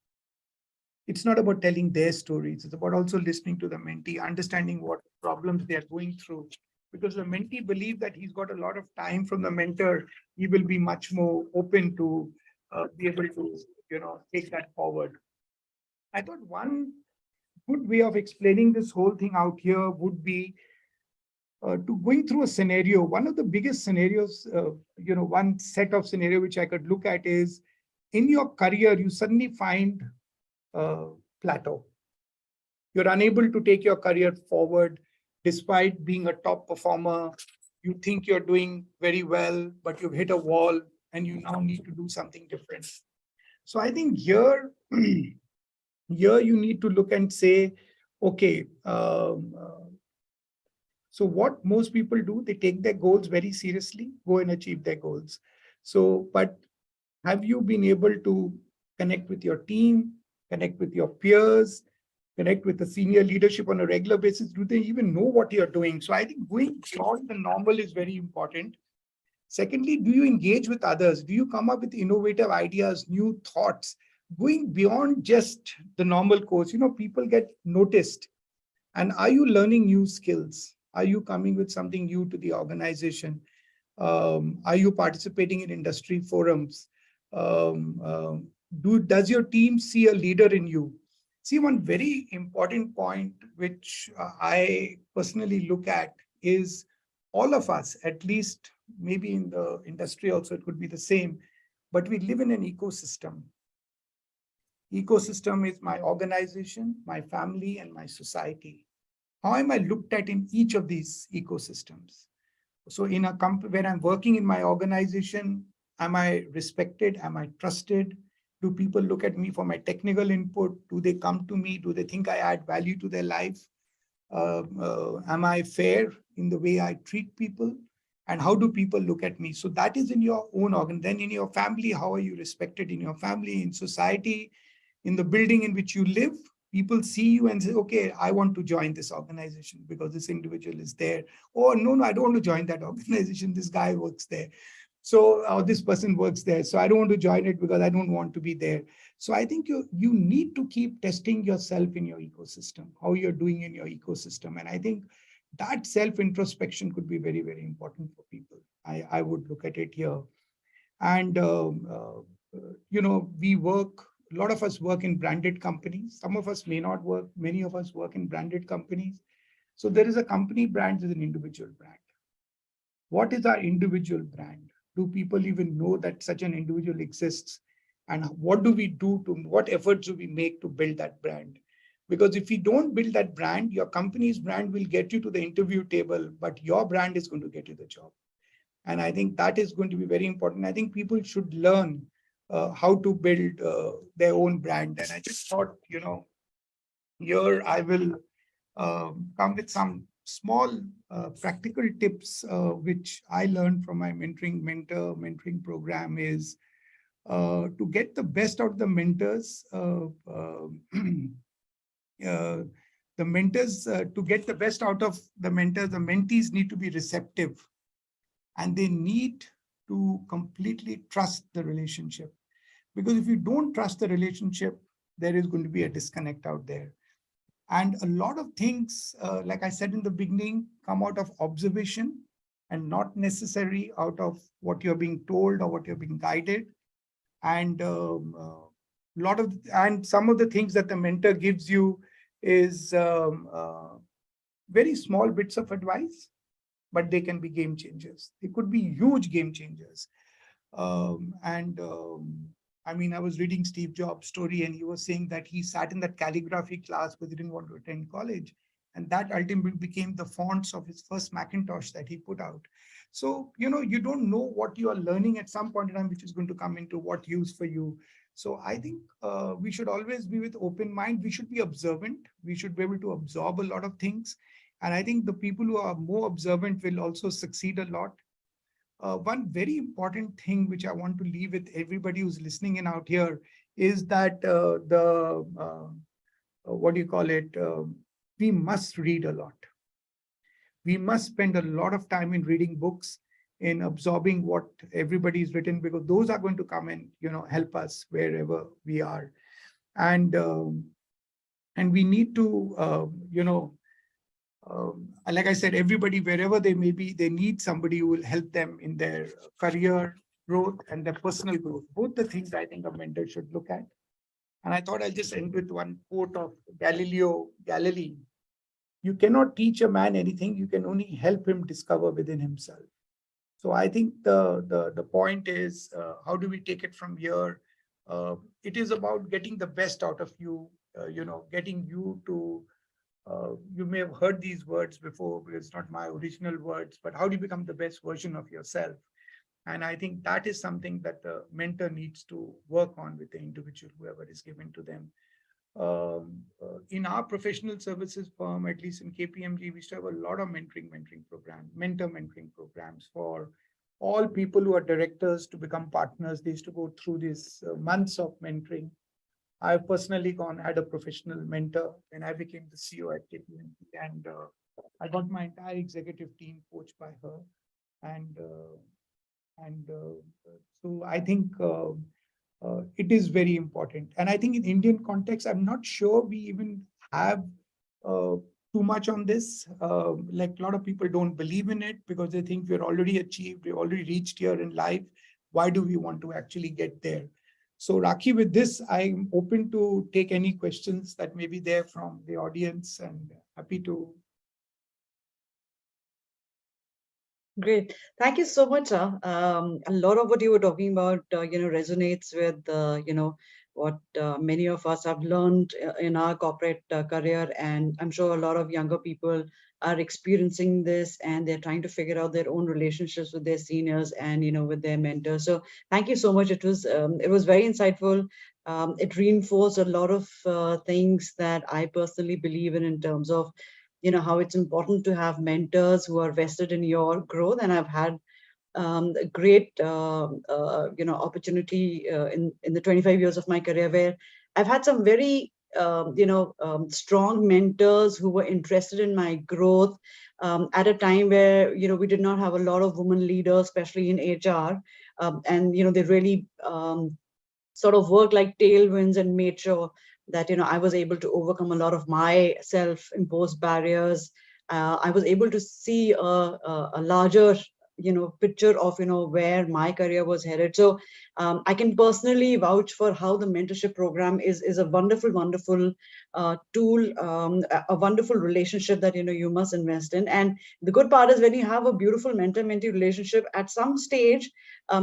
It's not about telling their stories. It's about also listening to the mentee, understanding what problems they are going through. Because the mentee believes that he's got a lot of time from the mentor, he will be much more open to be able to, take that forward. I thought one good way of explaining this whole thing out here would be to going through a scenario. One of the biggest scenarios, one set of scenario which I could look at is in your career, you suddenly find plateau. You're unable to take your career forward despite being a top performer. You think you're doing very well, but you've hit a wall and you now need to do something different. So I think here, here you need to look and say, okay, so what most people do, they take their goals very seriously, go and achieve their goals. So, but have you been able to connect with your team, connect with your peers, connect with the senior leadership on a regular basis? Do they even know what you're doing? So I think going beyond the normal is very important. Secondly, do you engage with others? Do you come up with innovative ideas, new thoughts, going beyond just the normal course? People get noticed. And are you learning new skills? Are you coming with something new to the organization? Are you participating in industry forums? Does your team see a leader in you? See, one very important point which I personally look at is all of us, at least maybe in the industry also it could be the same, but we live in an ecosystem. Ecosystem is my organization, my family, and my society. How am I looked at in each of these ecosystems? So in a company where I'm working in my organization, am I respected? Am I trusted? Do people look at me for my technical input? Do they come to me? Do they think I add value to their life? Am I fair in the way I treat people? And how do people look at me? So that is in your own organ. Then in your family, how are you respected in your family, in society, in the building in which you live? People see you and say, okay, I want to join this organization because this individual is there. Or no, I don't want to join that organization. This guy works there. So, or this person works there. So I don't want to join it because I don't want to be there. So I think you need to keep testing yourself in your ecosystem, how you're doing in your ecosystem. And I think that self-introspection could be very, very important for people. I would look at it here. And, we work, a lot of us work in branded companies. Some of us may not work. Many of us work in branded companies. So there is a company brand, there's an individual brand. What is our individual brand? Do people even know that such an individual exists? And what do we do what efforts do we make to build that brand? Because if we don't build that brand, your company's brand will get you to the interview table, but your brand is going to get you the job. And I think that is going to be very important. I think people should learn how to build their own brand. And I just thought, here I will come with some small practical tips which I learned from my mentoring program is to get the best out of the mentors. The mentors, to get the best out of the mentors, the mentees need to be receptive and they need to completely trust the relationship. Because if you don't trust the relationship, there is going to be a disconnect out there. And a lot of things, like I said in the beginning, come out of observation and not necessarily out of what you're being told or what you're being guided. And some of the things that the mentor gives you is very small bits of advice, but they can be game changers. They could be huge game changers. I mean, I was reading Steve Jobs' story and he was saying that he sat in that calligraphy class because he didn't want to attend college. And that ultimately became the fonts of his first Macintosh that he put out. So, you don't know what you are learning at some point in time, which is going to come into what use for you. So I think we should always be with open mind. We should be observant. We should be able to absorb a lot of things. And I think the people who are more observant will also succeed a lot. One very important thing which I want to leave with everybody who's listening in out here is that what do you call it? We must read a lot. We must spend a lot of time in reading books, in absorbing what everybody's written, because those are going to come and help us wherever we are. And we need to like I said, everybody, wherever they may be, they need somebody who will help them in their career growth and their personal growth. Both the things I think a mentor should look at. And I thought I'll just end with one quote of Galileo Galilei. You cannot teach a man anything, you can only help him discover within himself. So I think the point is, how do we take it from here? It is about getting the best out of you, getting you to, you may have heard these words before, because it's not my original words, but how do you become the best version of yourself? And I think that is something that the mentor needs to work on with the individual, whoever is given to them. In our professional services firm, at least in KPMG, we used to have a lot of mentor mentoring programs for all people who are directors to become partners. They used to go through these months of mentoring. I've personally had a professional mentor when I became the CEO at KPMG, and I got my entire executive team coached by her. And so I think it is very important. And I think in Indian context, I'm not sure we even have too much on this. Like a lot of people don't believe in it because they think we're already achieved, we've already reached here in life. Why do we want to actually get there? So Rakhi, with this, I'm open to take any questions that may be there from the audience, and happy to. Great. Thank you so much. A lot of what you were talking about, resonates with, what many of us have learned in our corporate career. And I'm sure a lot of younger people are experiencing this, and they're trying to figure out their own relationships with their seniors and, with their mentors. So thank you so much. It was very insightful. It reinforced a lot of things that I personally believe in terms of how it's important to have mentors who are vested in your growth. And I've had a great opportunity in the 25 years of my career, where I've had some very strong mentors who were interested in my growth at a time where we did not have a lot of women leaders, especially in HR, and they really sort of worked like tailwinds and made sure that I was able to overcome a lot of my self-imposed barriers. I was able to see a larger picture of where my career was headed. So I can personally vouch for how the mentorship program is a wonderful tool, a wonderful relationship that you must invest in. And the good part is, when you have a beautiful mentor-mentee relationship, at some stage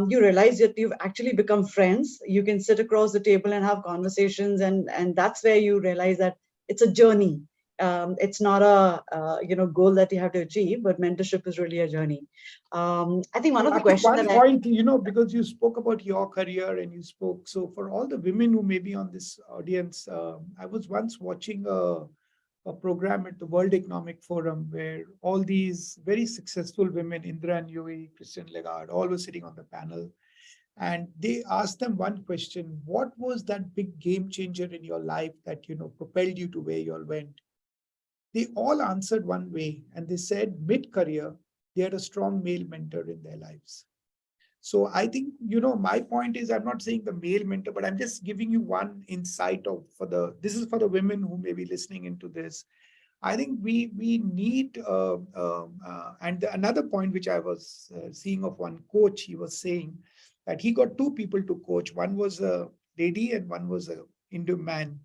you realize that you've actually become friends. You can sit across the table and have conversations, and that's where you realize that it's a journey. It's not a goal that you have to achieve, but mentorship is really a journey. I think one of the questions that point, because you spoke about your career and you spoke, so for all the women who may be on this audience, I was once watching a program at the World Economic Forum where all these very successful women, Indra Nooyi, Christine Lagarde, all were sitting on the panel. And they asked them one question: what was that big game changer in your life that propelled you to where you all went? They all answered one way, and they said mid-career, they had a strong male mentor in their lives. So I think, my point is, I'm not saying the male mentor, but I'm just giving you one insight this is for the women who may be listening into this. I think we need, and another point which I was seeing of one coach, he was saying that he got two people to coach. One was a lady and one was a Indian man.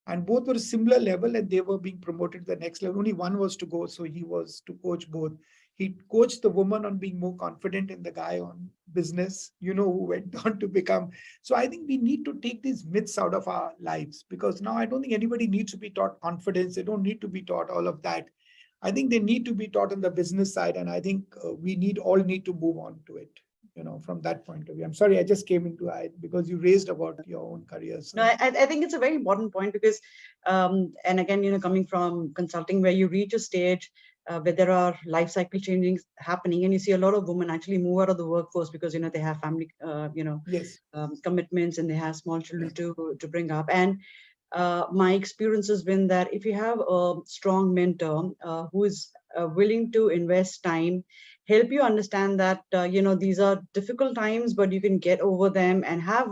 And both were a similar level, and they were being promoted to the next level. Only one was to go, so he was to coach both. He coached the woman on being more confident and the guy on business, who went on to become. So I think we need to take these myths out of our lives, because now I don't think anybody needs to be taught confidence. They don't need to be taught all of that. I think they need to be taught on the business side. And I think we all need to move on to it. From that point of view. I'm sorry, I just came into it because you raised about your own career. So. No, I think it's a very important point, because, and again, coming from consulting, where you reach a stage where there are life cycle changes happening, and you see a lot of women actually move out of the workforce because they have family Yes. commitments, and they have small children to bring up. And my experience has been that if you have a strong mentor who is willing to invest time, help you understand that these are difficult times, but you can get over them, and have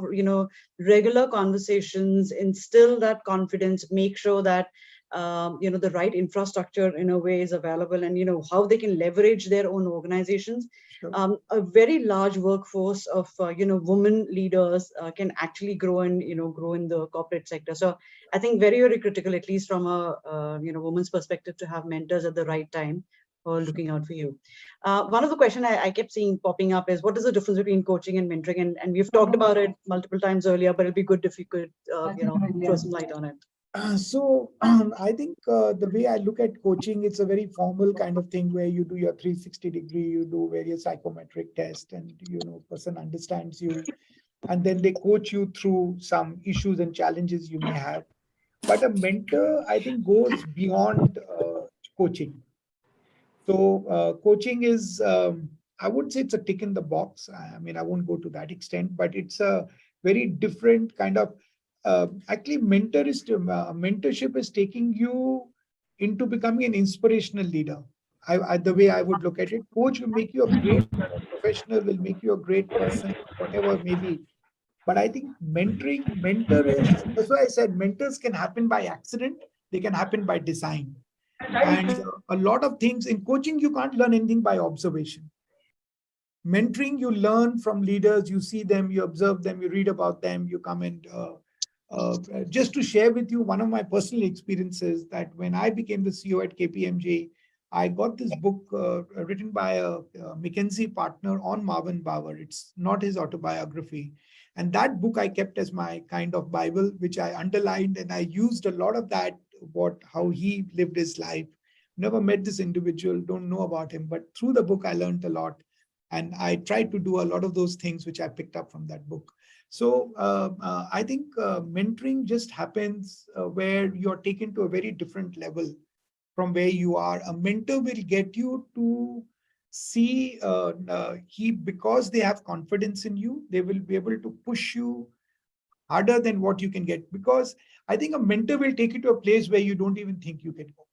regular conversations, instill that confidence, make sure that the right infrastructure in a way is available, and how they can leverage their own organizations. Sure. A very large workforce of women leaders can actually grow and grow in the corporate sector. So I think very, very critical, at least from a woman's perspective, to have mentors at the right time for looking out for you. One of the questions I kept seeing popping up is, what is the difference between coaching and mentoring? And we've talked about it multiple times earlier, but it'd be good if you could throw some light on it. So I think the way I look at coaching, it's a very formal kind of thing where you do your 360-degree, you do various psychometric tests, and person understands you, and then they coach you through some issues and challenges you may have. But a mentor, I think, goes beyond coaching. So coaching is, I would say, it's a tick in the box. I mean, I won't go to that extent, but it's a very different kind of. Actually, mentorship is taking you into becoming an inspirational leader. The way I would look at it, coach will make you a great professional, will make you a great person, whatever it may be. But I think mentor is, that's why I said mentors can happen by accident, they can happen by design. And a lot of things in coaching, you can't learn anything by observation. Mentoring, you learn from leaders, you see them, you observe them, you read about them, you come and just to share with you one of my personal experiences, that when I became the CEO at KPMG, I got this book written by a McKinsey partner on Marvin Bower. It's not his autobiography. And that book I kept as my kind of Bible, which I underlined, and I used a lot of that, how he lived his life. Never met this individual, don't know about him, but through the book I learned a lot. And I tried to do a lot of those things which I picked up from that book. So I think mentoring just happens where you're taken to a very different level from where you are. A mentor will get you to see because they have confidence in you, they will be able to push you harder than what you can get. Because I think a mentor will take you to a place where you don't even think you can go.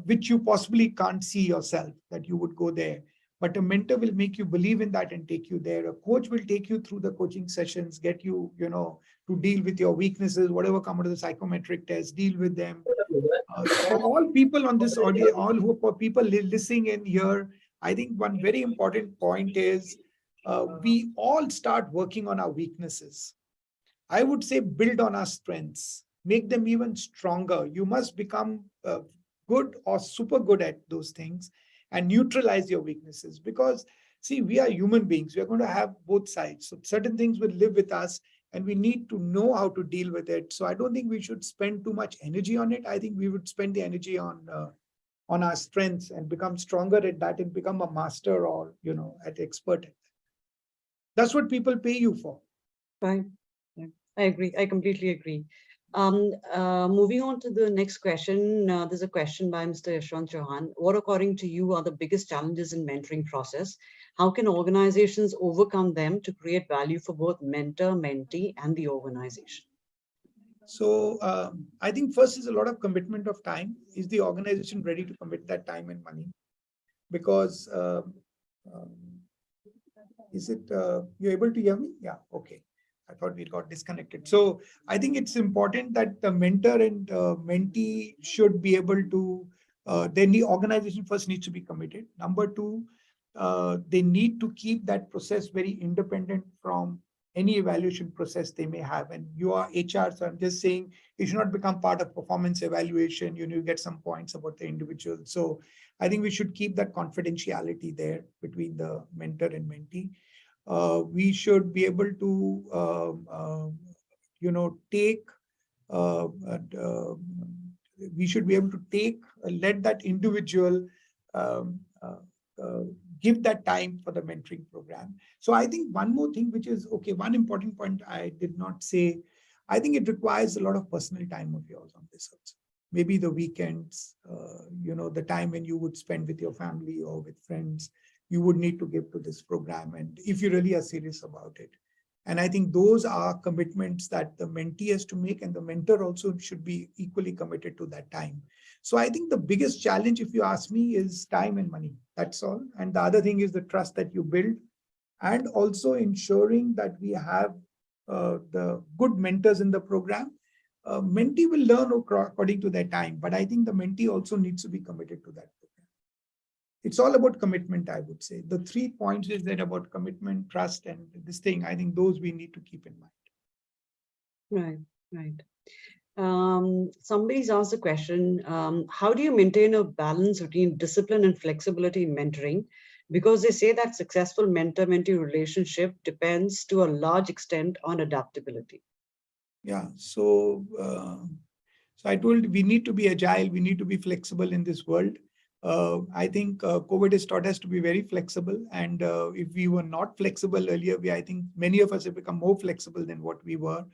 Which you possibly can't see yourself that you would go there. But a mentor will make you believe in that and take you there. A coach will take you through the coaching sessions, get you, to deal with your weaknesses, whatever come out of the psychometric test, deal with them. For all people on this audio, for people listening in here, I think one very important point is we all start working on our weaknesses. I would say build on our strengths, make them even stronger. You must become good or super good at those things and neutralize your weaknesses. Because, see, we are human beings. We are going to have both sides. So certain things will live with us and we need to know how to deal with it. So I don't think we should spend too much energy on it. I think we would spend the energy on our strengths and become stronger at that and become a master or, an expert at that. That's what people pay you for. Right. I agree. I completely agree. Moving on to the next question, there's a question by Mr. Yashwant Chauhan. What, according to you, are the biggest challenges in mentoring process? How can organizations overcome them to create value for both mentor, mentee, and the organization? So I think first is a lot of commitment of time. Is the organization ready to commit that time and money? Because is it, you're able to hear me? Yeah, okay. I thought we got disconnected. So I think it's important that the mentor and mentee should be able to, then the organization first needs to be committed. Number two, they need to keep that process very independent from any evaluation process they may have. And you are HR, so I'm just saying it should not become part of performance evaluation. You get some points about the individual. So I think we should keep that confidentiality there between the mentor and mentee. We should be able to, take, we should be able to let that individual give that time for the mentoring program. So I think one more thing, which is, okay, one important point I did not say, I think it requires a lot of personal time of yours on this also. maybe the weekends, the time when you would spend with your family or with friends, you would need to give to this program. And if you really are serious about it. And I think those are commitments that the mentee has to make, and the mentor also should be equally committed to that time. So I think the biggest challenge, if you ask me, is time and money. That's all. And the other thing is the trust that you build, and also ensuring that we have the good mentors in the program. Mentee will learn according to their time, but I think the mentee also needs to be committed to that program. It's all about commitment, I would say. The 3 points is that about commitment, trust, and this thing. I think those we need to keep in mind. Right. Somebody's asked a question, how do you maintain a balance between discipline and flexibility in mentoring? Because they say that successful mentor-mentee relationship depends to a large extent on adaptability. Yeah, so I told we need to be agile, we need to be flexible in this world. I think COVID has taught us to be very flexible, and if we were not flexible earlier, I think many of us have become more flexible than what we were.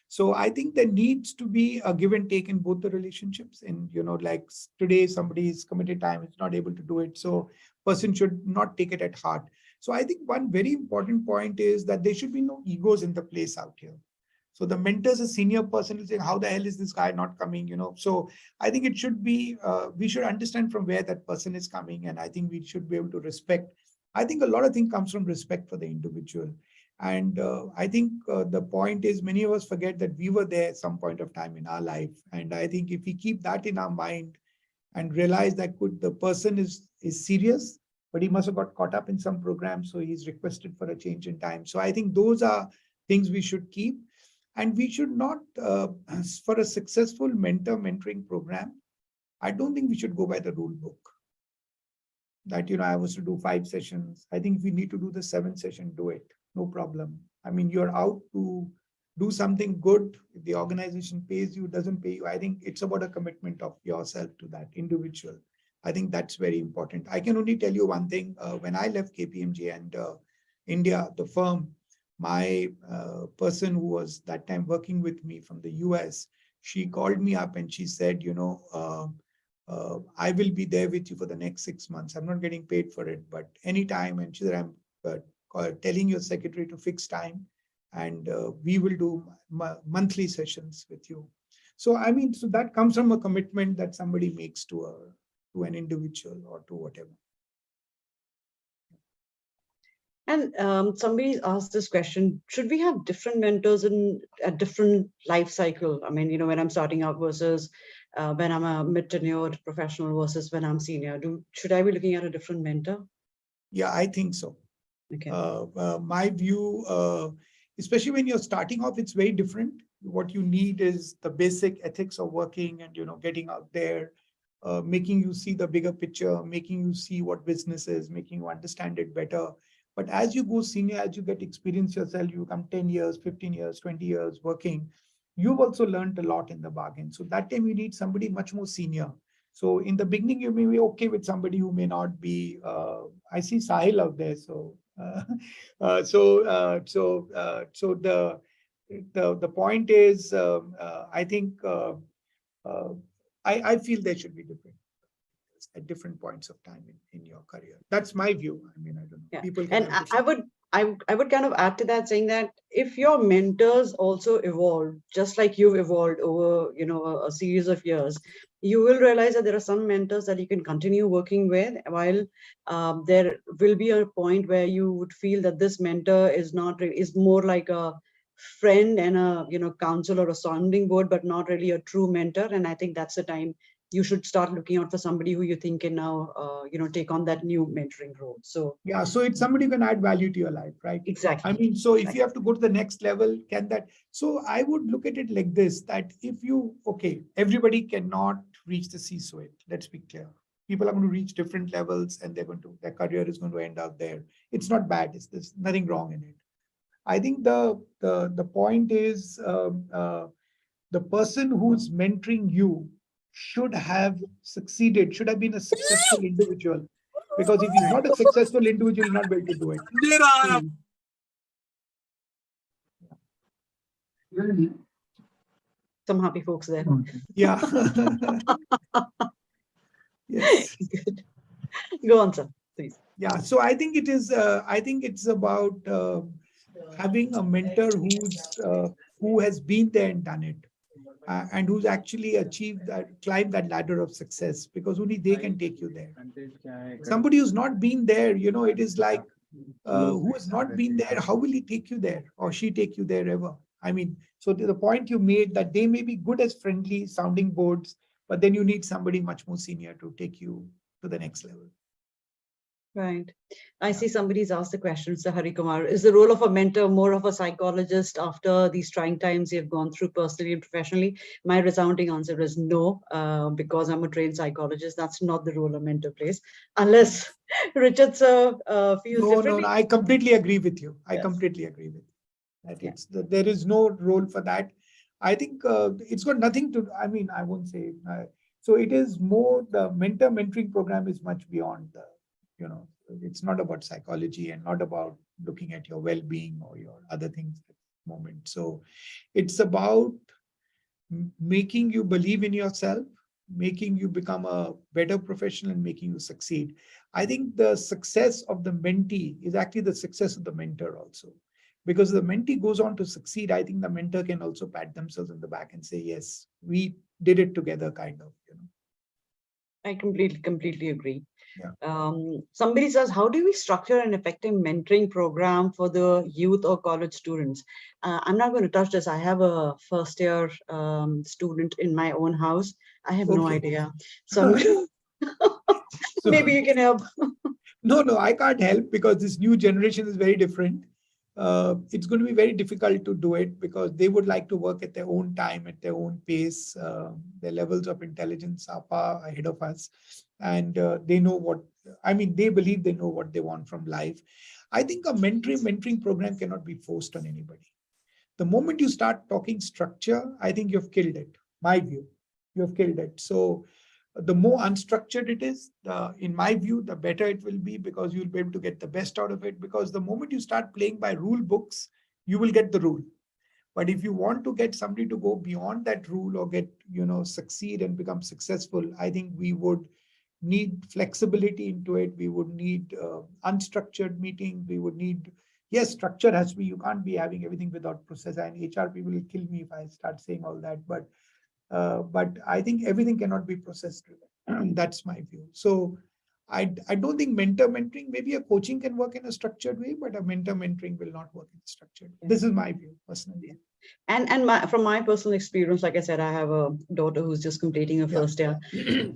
So I think there needs to be a give and take in both the relationships. And like today, somebody is committed time, is not able to do it, so person should not take it at heart. So I think one very important point is that there should be no egos in the place out here. So the mentor is a senior person will say, how the hell is this guy not coming? So I think it should be, we should understand from where that person is coming. And I think we should be able to respect. I think a lot of things comes from respect for the individual. And I think the point is many of us forget that we were there at some point of time in our life. And I think if we keep that in our mind and realize that the person is serious, but he must have got caught up in some program. So he's requested for a change in time. So I think those are things we should keep. And we should not, for a successful mentoring program, I don't think we should go by the rule book. That, I was to do 5 sessions. I think if we need to do the 7th session, do it. No problem. I mean, you're out to do something good. If the organization pays you, doesn't pay you, I think it's about a commitment of yourself to that individual. I think that's very important. I can only tell you one thing. When I left KPMG and India, the firm, my person who was that time working with me from the US, she called me up and she said, I will be there with you for the next 6 months. I'm not getting paid for it, but anytime. And she said, I'm telling your secretary to fix time, and we will do monthly sessions with you. So, I mean, so that comes from a commitment that somebody makes to an individual or to whatever. And somebody asked this question, should we have different mentors in a different life cycle? I mean, when I'm starting out versus when I'm a mid-tenured professional versus when I'm senior, should I be looking at a different mentor? Yeah, I think so. Okay. My view, especially when you're starting off, it's very different. What you need is the basic ethics of working and, getting out there, making you see the bigger picture, making you see what business is, making you understand it better. But as you go senior, as you get experience yourself, you become 10 years, 15 years, 20 years working, you've also learned a lot in the bargain. So that time you need somebody much more senior. So in the beginning, you may be okay with somebody who may not be, I see Sahil out there. So, so the point is, I think, I feel there should be different at different points of time in your career. That's my view. I mean, I don't know. Yeah. People can and I would kind of add to that, saying that if your mentors also evolve, just like you've evolved over, a series of years, you will realize that there are some mentors that you can continue working with, while there will be a point where you would feel that this mentor is more like a friend and a, counsel or a sounding board, but not really a true mentor. And I think that's the time you should start looking out for somebody who you think can now, take on that new mentoring role. So yeah, so it's somebody who can add value to your life, right? exactly. I mean, so if you have to go to the next level, so I would look at it like this, that if everybody cannot reach the C-suite. Let's be clear. People are going to reach different levels, and their career is going to end up there. It's not bad. There's nothing wrong in it. I think the point is, the person who's mentoring you should have succeeded, should have been a successful individual. Because if he's not a successful individual, he'll not be able to do it. some happy folks there. Yeah. Yes. Good. Go on, sir, please. Yeah. So I think it is. I think it's about having a mentor who has been there and done it, and who's actually achieved that, climbed that ladder of success, because only they can take you there. Somebody who's not been there, it is like, who has not been there, how will he take you there or she take you there ever? I mean, so to the point you made, that they may be good as friendly sounding boards, but then you need somebody much more senior to take you to the next level. Right. I see somebody's asked the question, Sir Hari Kumar, is the role of a mentor more of a psychologist after these trying times you've gone through personally and professionally? My resounding answer is no, because I'm a trained psychologist. That's not the role a mentor plays, unless Richard sir feels differently. No, I completely agree with you. I Yes. completely agree with you. That Yeah. there is no role for that. I think it's got nothing to, I mean, I won't say, so it is more, the mentoring program is much beyond the, it's not about psychology and not about looking at your well-being or your other things at the moment. So it's about making you believe in yourself, making you become a better professional, and making you succeed. I think the success of the mentee is actually the success of the mentor also. Because the mentee goes on to succeed, I think the mentor can also pat themselves in the back and say, yes, we did it together, kind of. I completely agree. Yeah. Somebody says, how do we structure an effective mentoring program for the youth or college students? I'm not going to touch this. I have a first year student in my own house. I have no Okay. idea. So So, maybe you can help. no, I can't help, because this new generation is very different. It's going to be very difficult to do it, because they would like to work at their own time, at their own pace. Their levels of intelligence are far ahead of us. And they know what, I mean, they believe they know what they want from life. I think a mentoring program cannot be forced on anybody. The moment you start talking structure, I think you've killed it. My view, you have killed it. So the more unstructured it is, in my view, the better it will be, because you'll be able to get the best out of it. Because the moment you start playing by rule books, you will get the rule. But if you want to get somebody to go beyond that rule or get, succeed and become successful, I think we would need flexibility into it. We would need unstructured meetings. We would need, yes, structure has to be, you can't be having everything without process. And HR people will kill me if I start saying all that. But I think everything cannot be process driven. That's my view. So I don't think mentoring, maybe a coaching can work in a structured way, but a mentoring will not work in a structured way. This is my view personally. And from my personal experience, like I said, I have a daughter who's just completing her first year.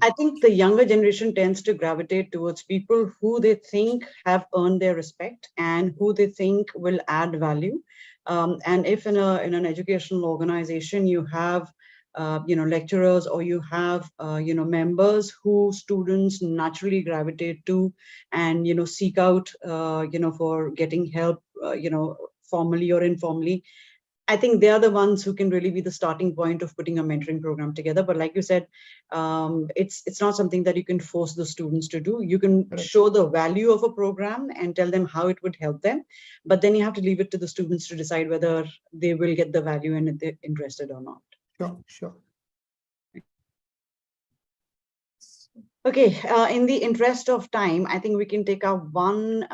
I think the younger generation tends to gravitate towards people who they think have earned their respect and who they think will add value. And if in an educational organization you have lecturers, or you have members who students naturally gravitate to and seek out for getting help formally or informally, I think they are the ones who can really be the starting point of putting a mentoring program together. But like you said, it's not something that you can force the students to do. You can show the value of a program and tell them how it would help them, but then you have to leave it to the students to decide whether they will get the value and if they're interested or not. Sure. Okay, in the interest of time, I think we can take up one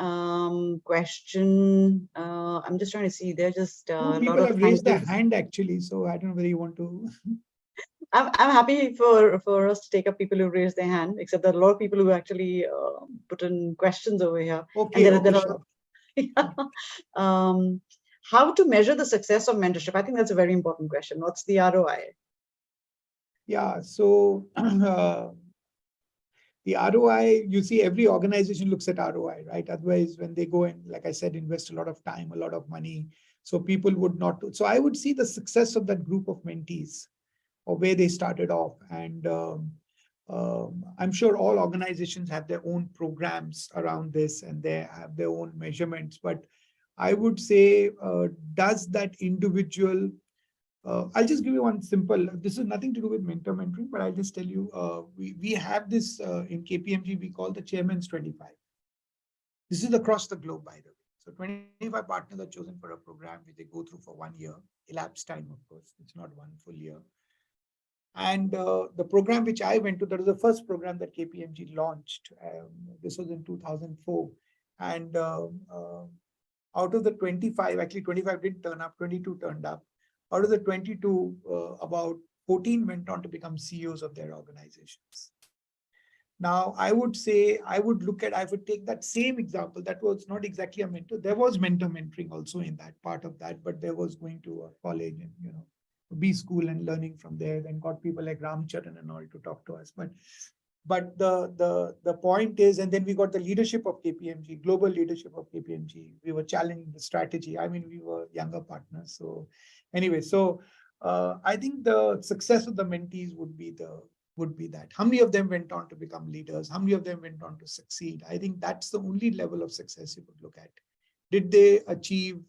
question. I'm just trying to see, there's just a lot People of have raised their hand actually, so I don't know whether you want to. I'm happy for us to take up people who raise their hand, except that a lot of people who actually put in questions over here. Okay, And there sure. How to measure the success of mentorship? I think that's a very important question. What's the ROI? Yeah, so the ROI, you see, every organization looks at ROI, right? Otherwise, when they go and, like I said, invest a lot of time, a lot of money, so people would not. So I would see the success of that group of mentees, or where they started off. And I'm sure all organizations have their own programs around this, and they have their own measurements. But I would say, does that individual, I'll just give you one simple, this is nothing to do with mentoring, but I'll just tell you, we have this in KPMG, we call the Chairman's 25. This is across the globe, by the way. So 25 partners are chosen for a program which they go through for 1 year, elapsed time, of course. It's not one full year. And the program which I went to, that was the first program that KPMG launched. This was in 2004. And out of the 25, actually 25 didn't turn up, 22 turned up. Out of the 22, about 14 went on to become CEOs of their organizations. Now, I would say, I would take that same example. That was not exactly a mentor. There was mentor mentoring also in that part of that, but there was going to a college and, B school and learning from there, then got people like Ramcharan and all to talk to us. But the point is, and then we got the leadership of KPMG, global leadership of KPMG. We were challenging the strategy. I mean, we were younger partners. So anyway, I think the success of the mentees would be that. How many of them went on to become leaders? How many of them went on to succeed? I think that's the only level of success you could look at. Did they achieve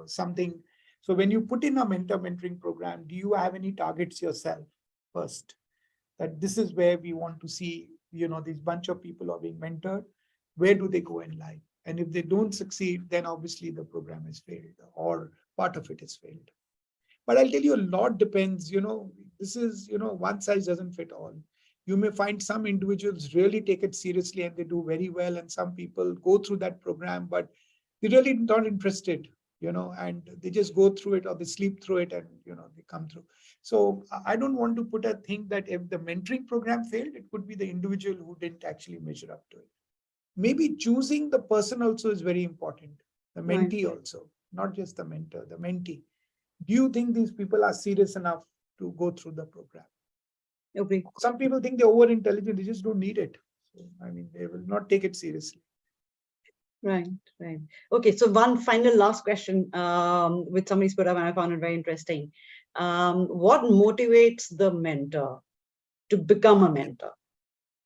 something? So when you put in a mentoring program, do you have any targets yourself first? That this is where we want to see, this bunch of people are being mentored. Where do they go in life? And if they don't succeed, then obviously the program has failed or part of it has failed. But I'll tell you, a lot depends, this is, one size doesn't fit all. You may find some individuals really take it seriously and they do very well. And some people go through that program, but they're really not interested, and they just go through it or they sleep through it and, they come through. So I don't want to put a thing that if the mentoring program failed, it could be the individual who didn't actually measure up to it. Maybe choosing the person also is very important. The mentee also, not just the mentor, the mentee. Do you think these people are serious enough to go through the program? Okay. Some people think they're over intelligent, they just don't need it. So, I mean, they will not take it seriously. Right. Okay, so one final last question, which somebody's put up and I found it very interesting. What motivates the mentor to become a mentor?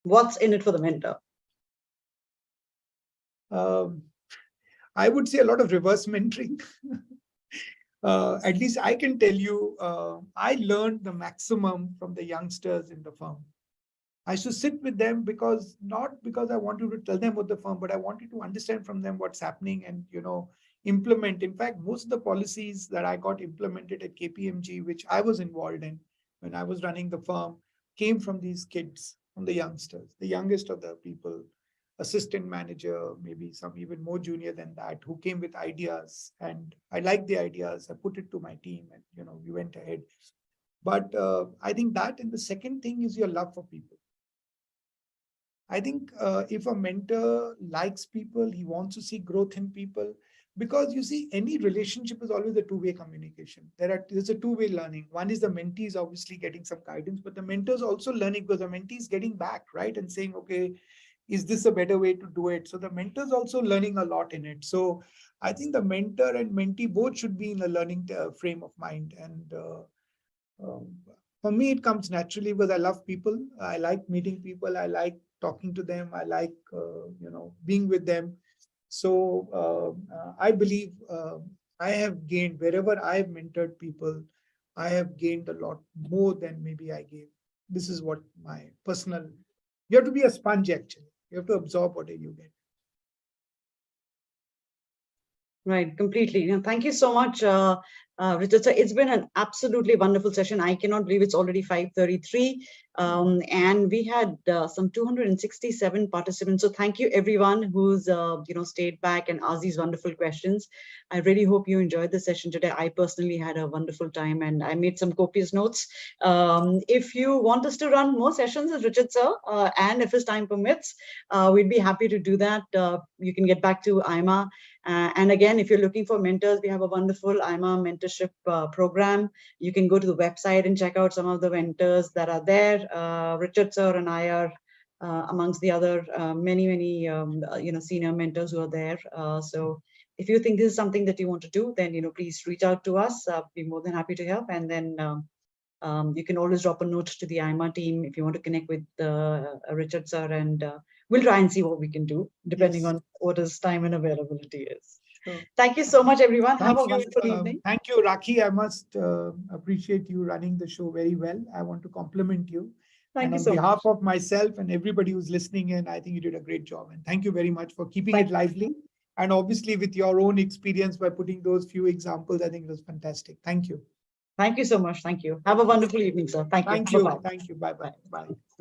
What's in it for the mentor? I would say a lot of reverse mentoring. At least I can tell you, I learned the maximum from the youngsters in the firm. I used to sit with them not because I wanted to tell them about the firm, but I wanted to understand from them what's happening and, implement. In fact, most of the policies that I got implemented at KPMG, which I was involved in when I was running the firm, came from these kids, from the youngsters, the youngest of the people, assistant manager, maybe some even more junior than that, who came with ideas. And I liked the ideas. I put it to my team and, we went ahead. But I think that, and the second thing is your love for people. I think if a mentor likes people, he wants to see growth in people, because you see, any relationship is always a two-way communication. There's a two-way learning. One is the mentee is obviously getting some guidance, but the mentor is also learning because the mentee is getting back, right? And saying, okay, is this a better way to do it? So the mentor is also learning a lot in it. So I think the mentor and mentee both should be in a learning frame of mind. And for me, it comes naturally because I love people. I like meeting people. I like talking to them. I like, being with them. So I believe I have gained, wherever I have mentored people, I have gained a lot more than maybe I gave. This is what my personal, you have to be a sponge actually. You have to absorb whatever you get. Right, completely. Thank you so much, Richard. So it's been an absolutely wonderful session. I cannot believe it's already 5:33, and we had some 267 participants. So thank you everyone who's stayed back and asked these wonderful questions. I really hope you enjoyed the session today. I personally had a wonderful time, and I made some copious notes. If you want us to run more sessions with Richard sir, and if his time permits, we'd be happy to do that. You can get back to AIMA. And again, if you're looking for mentors, we have a wonderful AIMA mentorship program. You can go to the website and check out some of the mentors that are there. Richard sir and I are amongst the other many senior mentors who are there. So if you think this is something that you want to do, then please reach out to us. Be more than happy to help. And then you can always drop a note to the AIMA team if you want to connect with Richard sir, and we'll try and see what we can do depending on what his time and availability is. Sure. Thank you so much, everyone. Thank Have a you, wonderful evening. Thank you, Rakhi. I must appreciate you running the show very well. I want to compliment you. Thank you on so behalf much. of myself and everybody who's listening in, I think you did a great job. And thank you very much for keeping Thank it lively. And obviously with your own experience by putting those few examples, I think it was fantastic. Thank you. Thank you so much. Thank you. Have a wonderful evening, sir. Thank you. Thank you. Bye-bye. Thank you. Bye bye. Bye.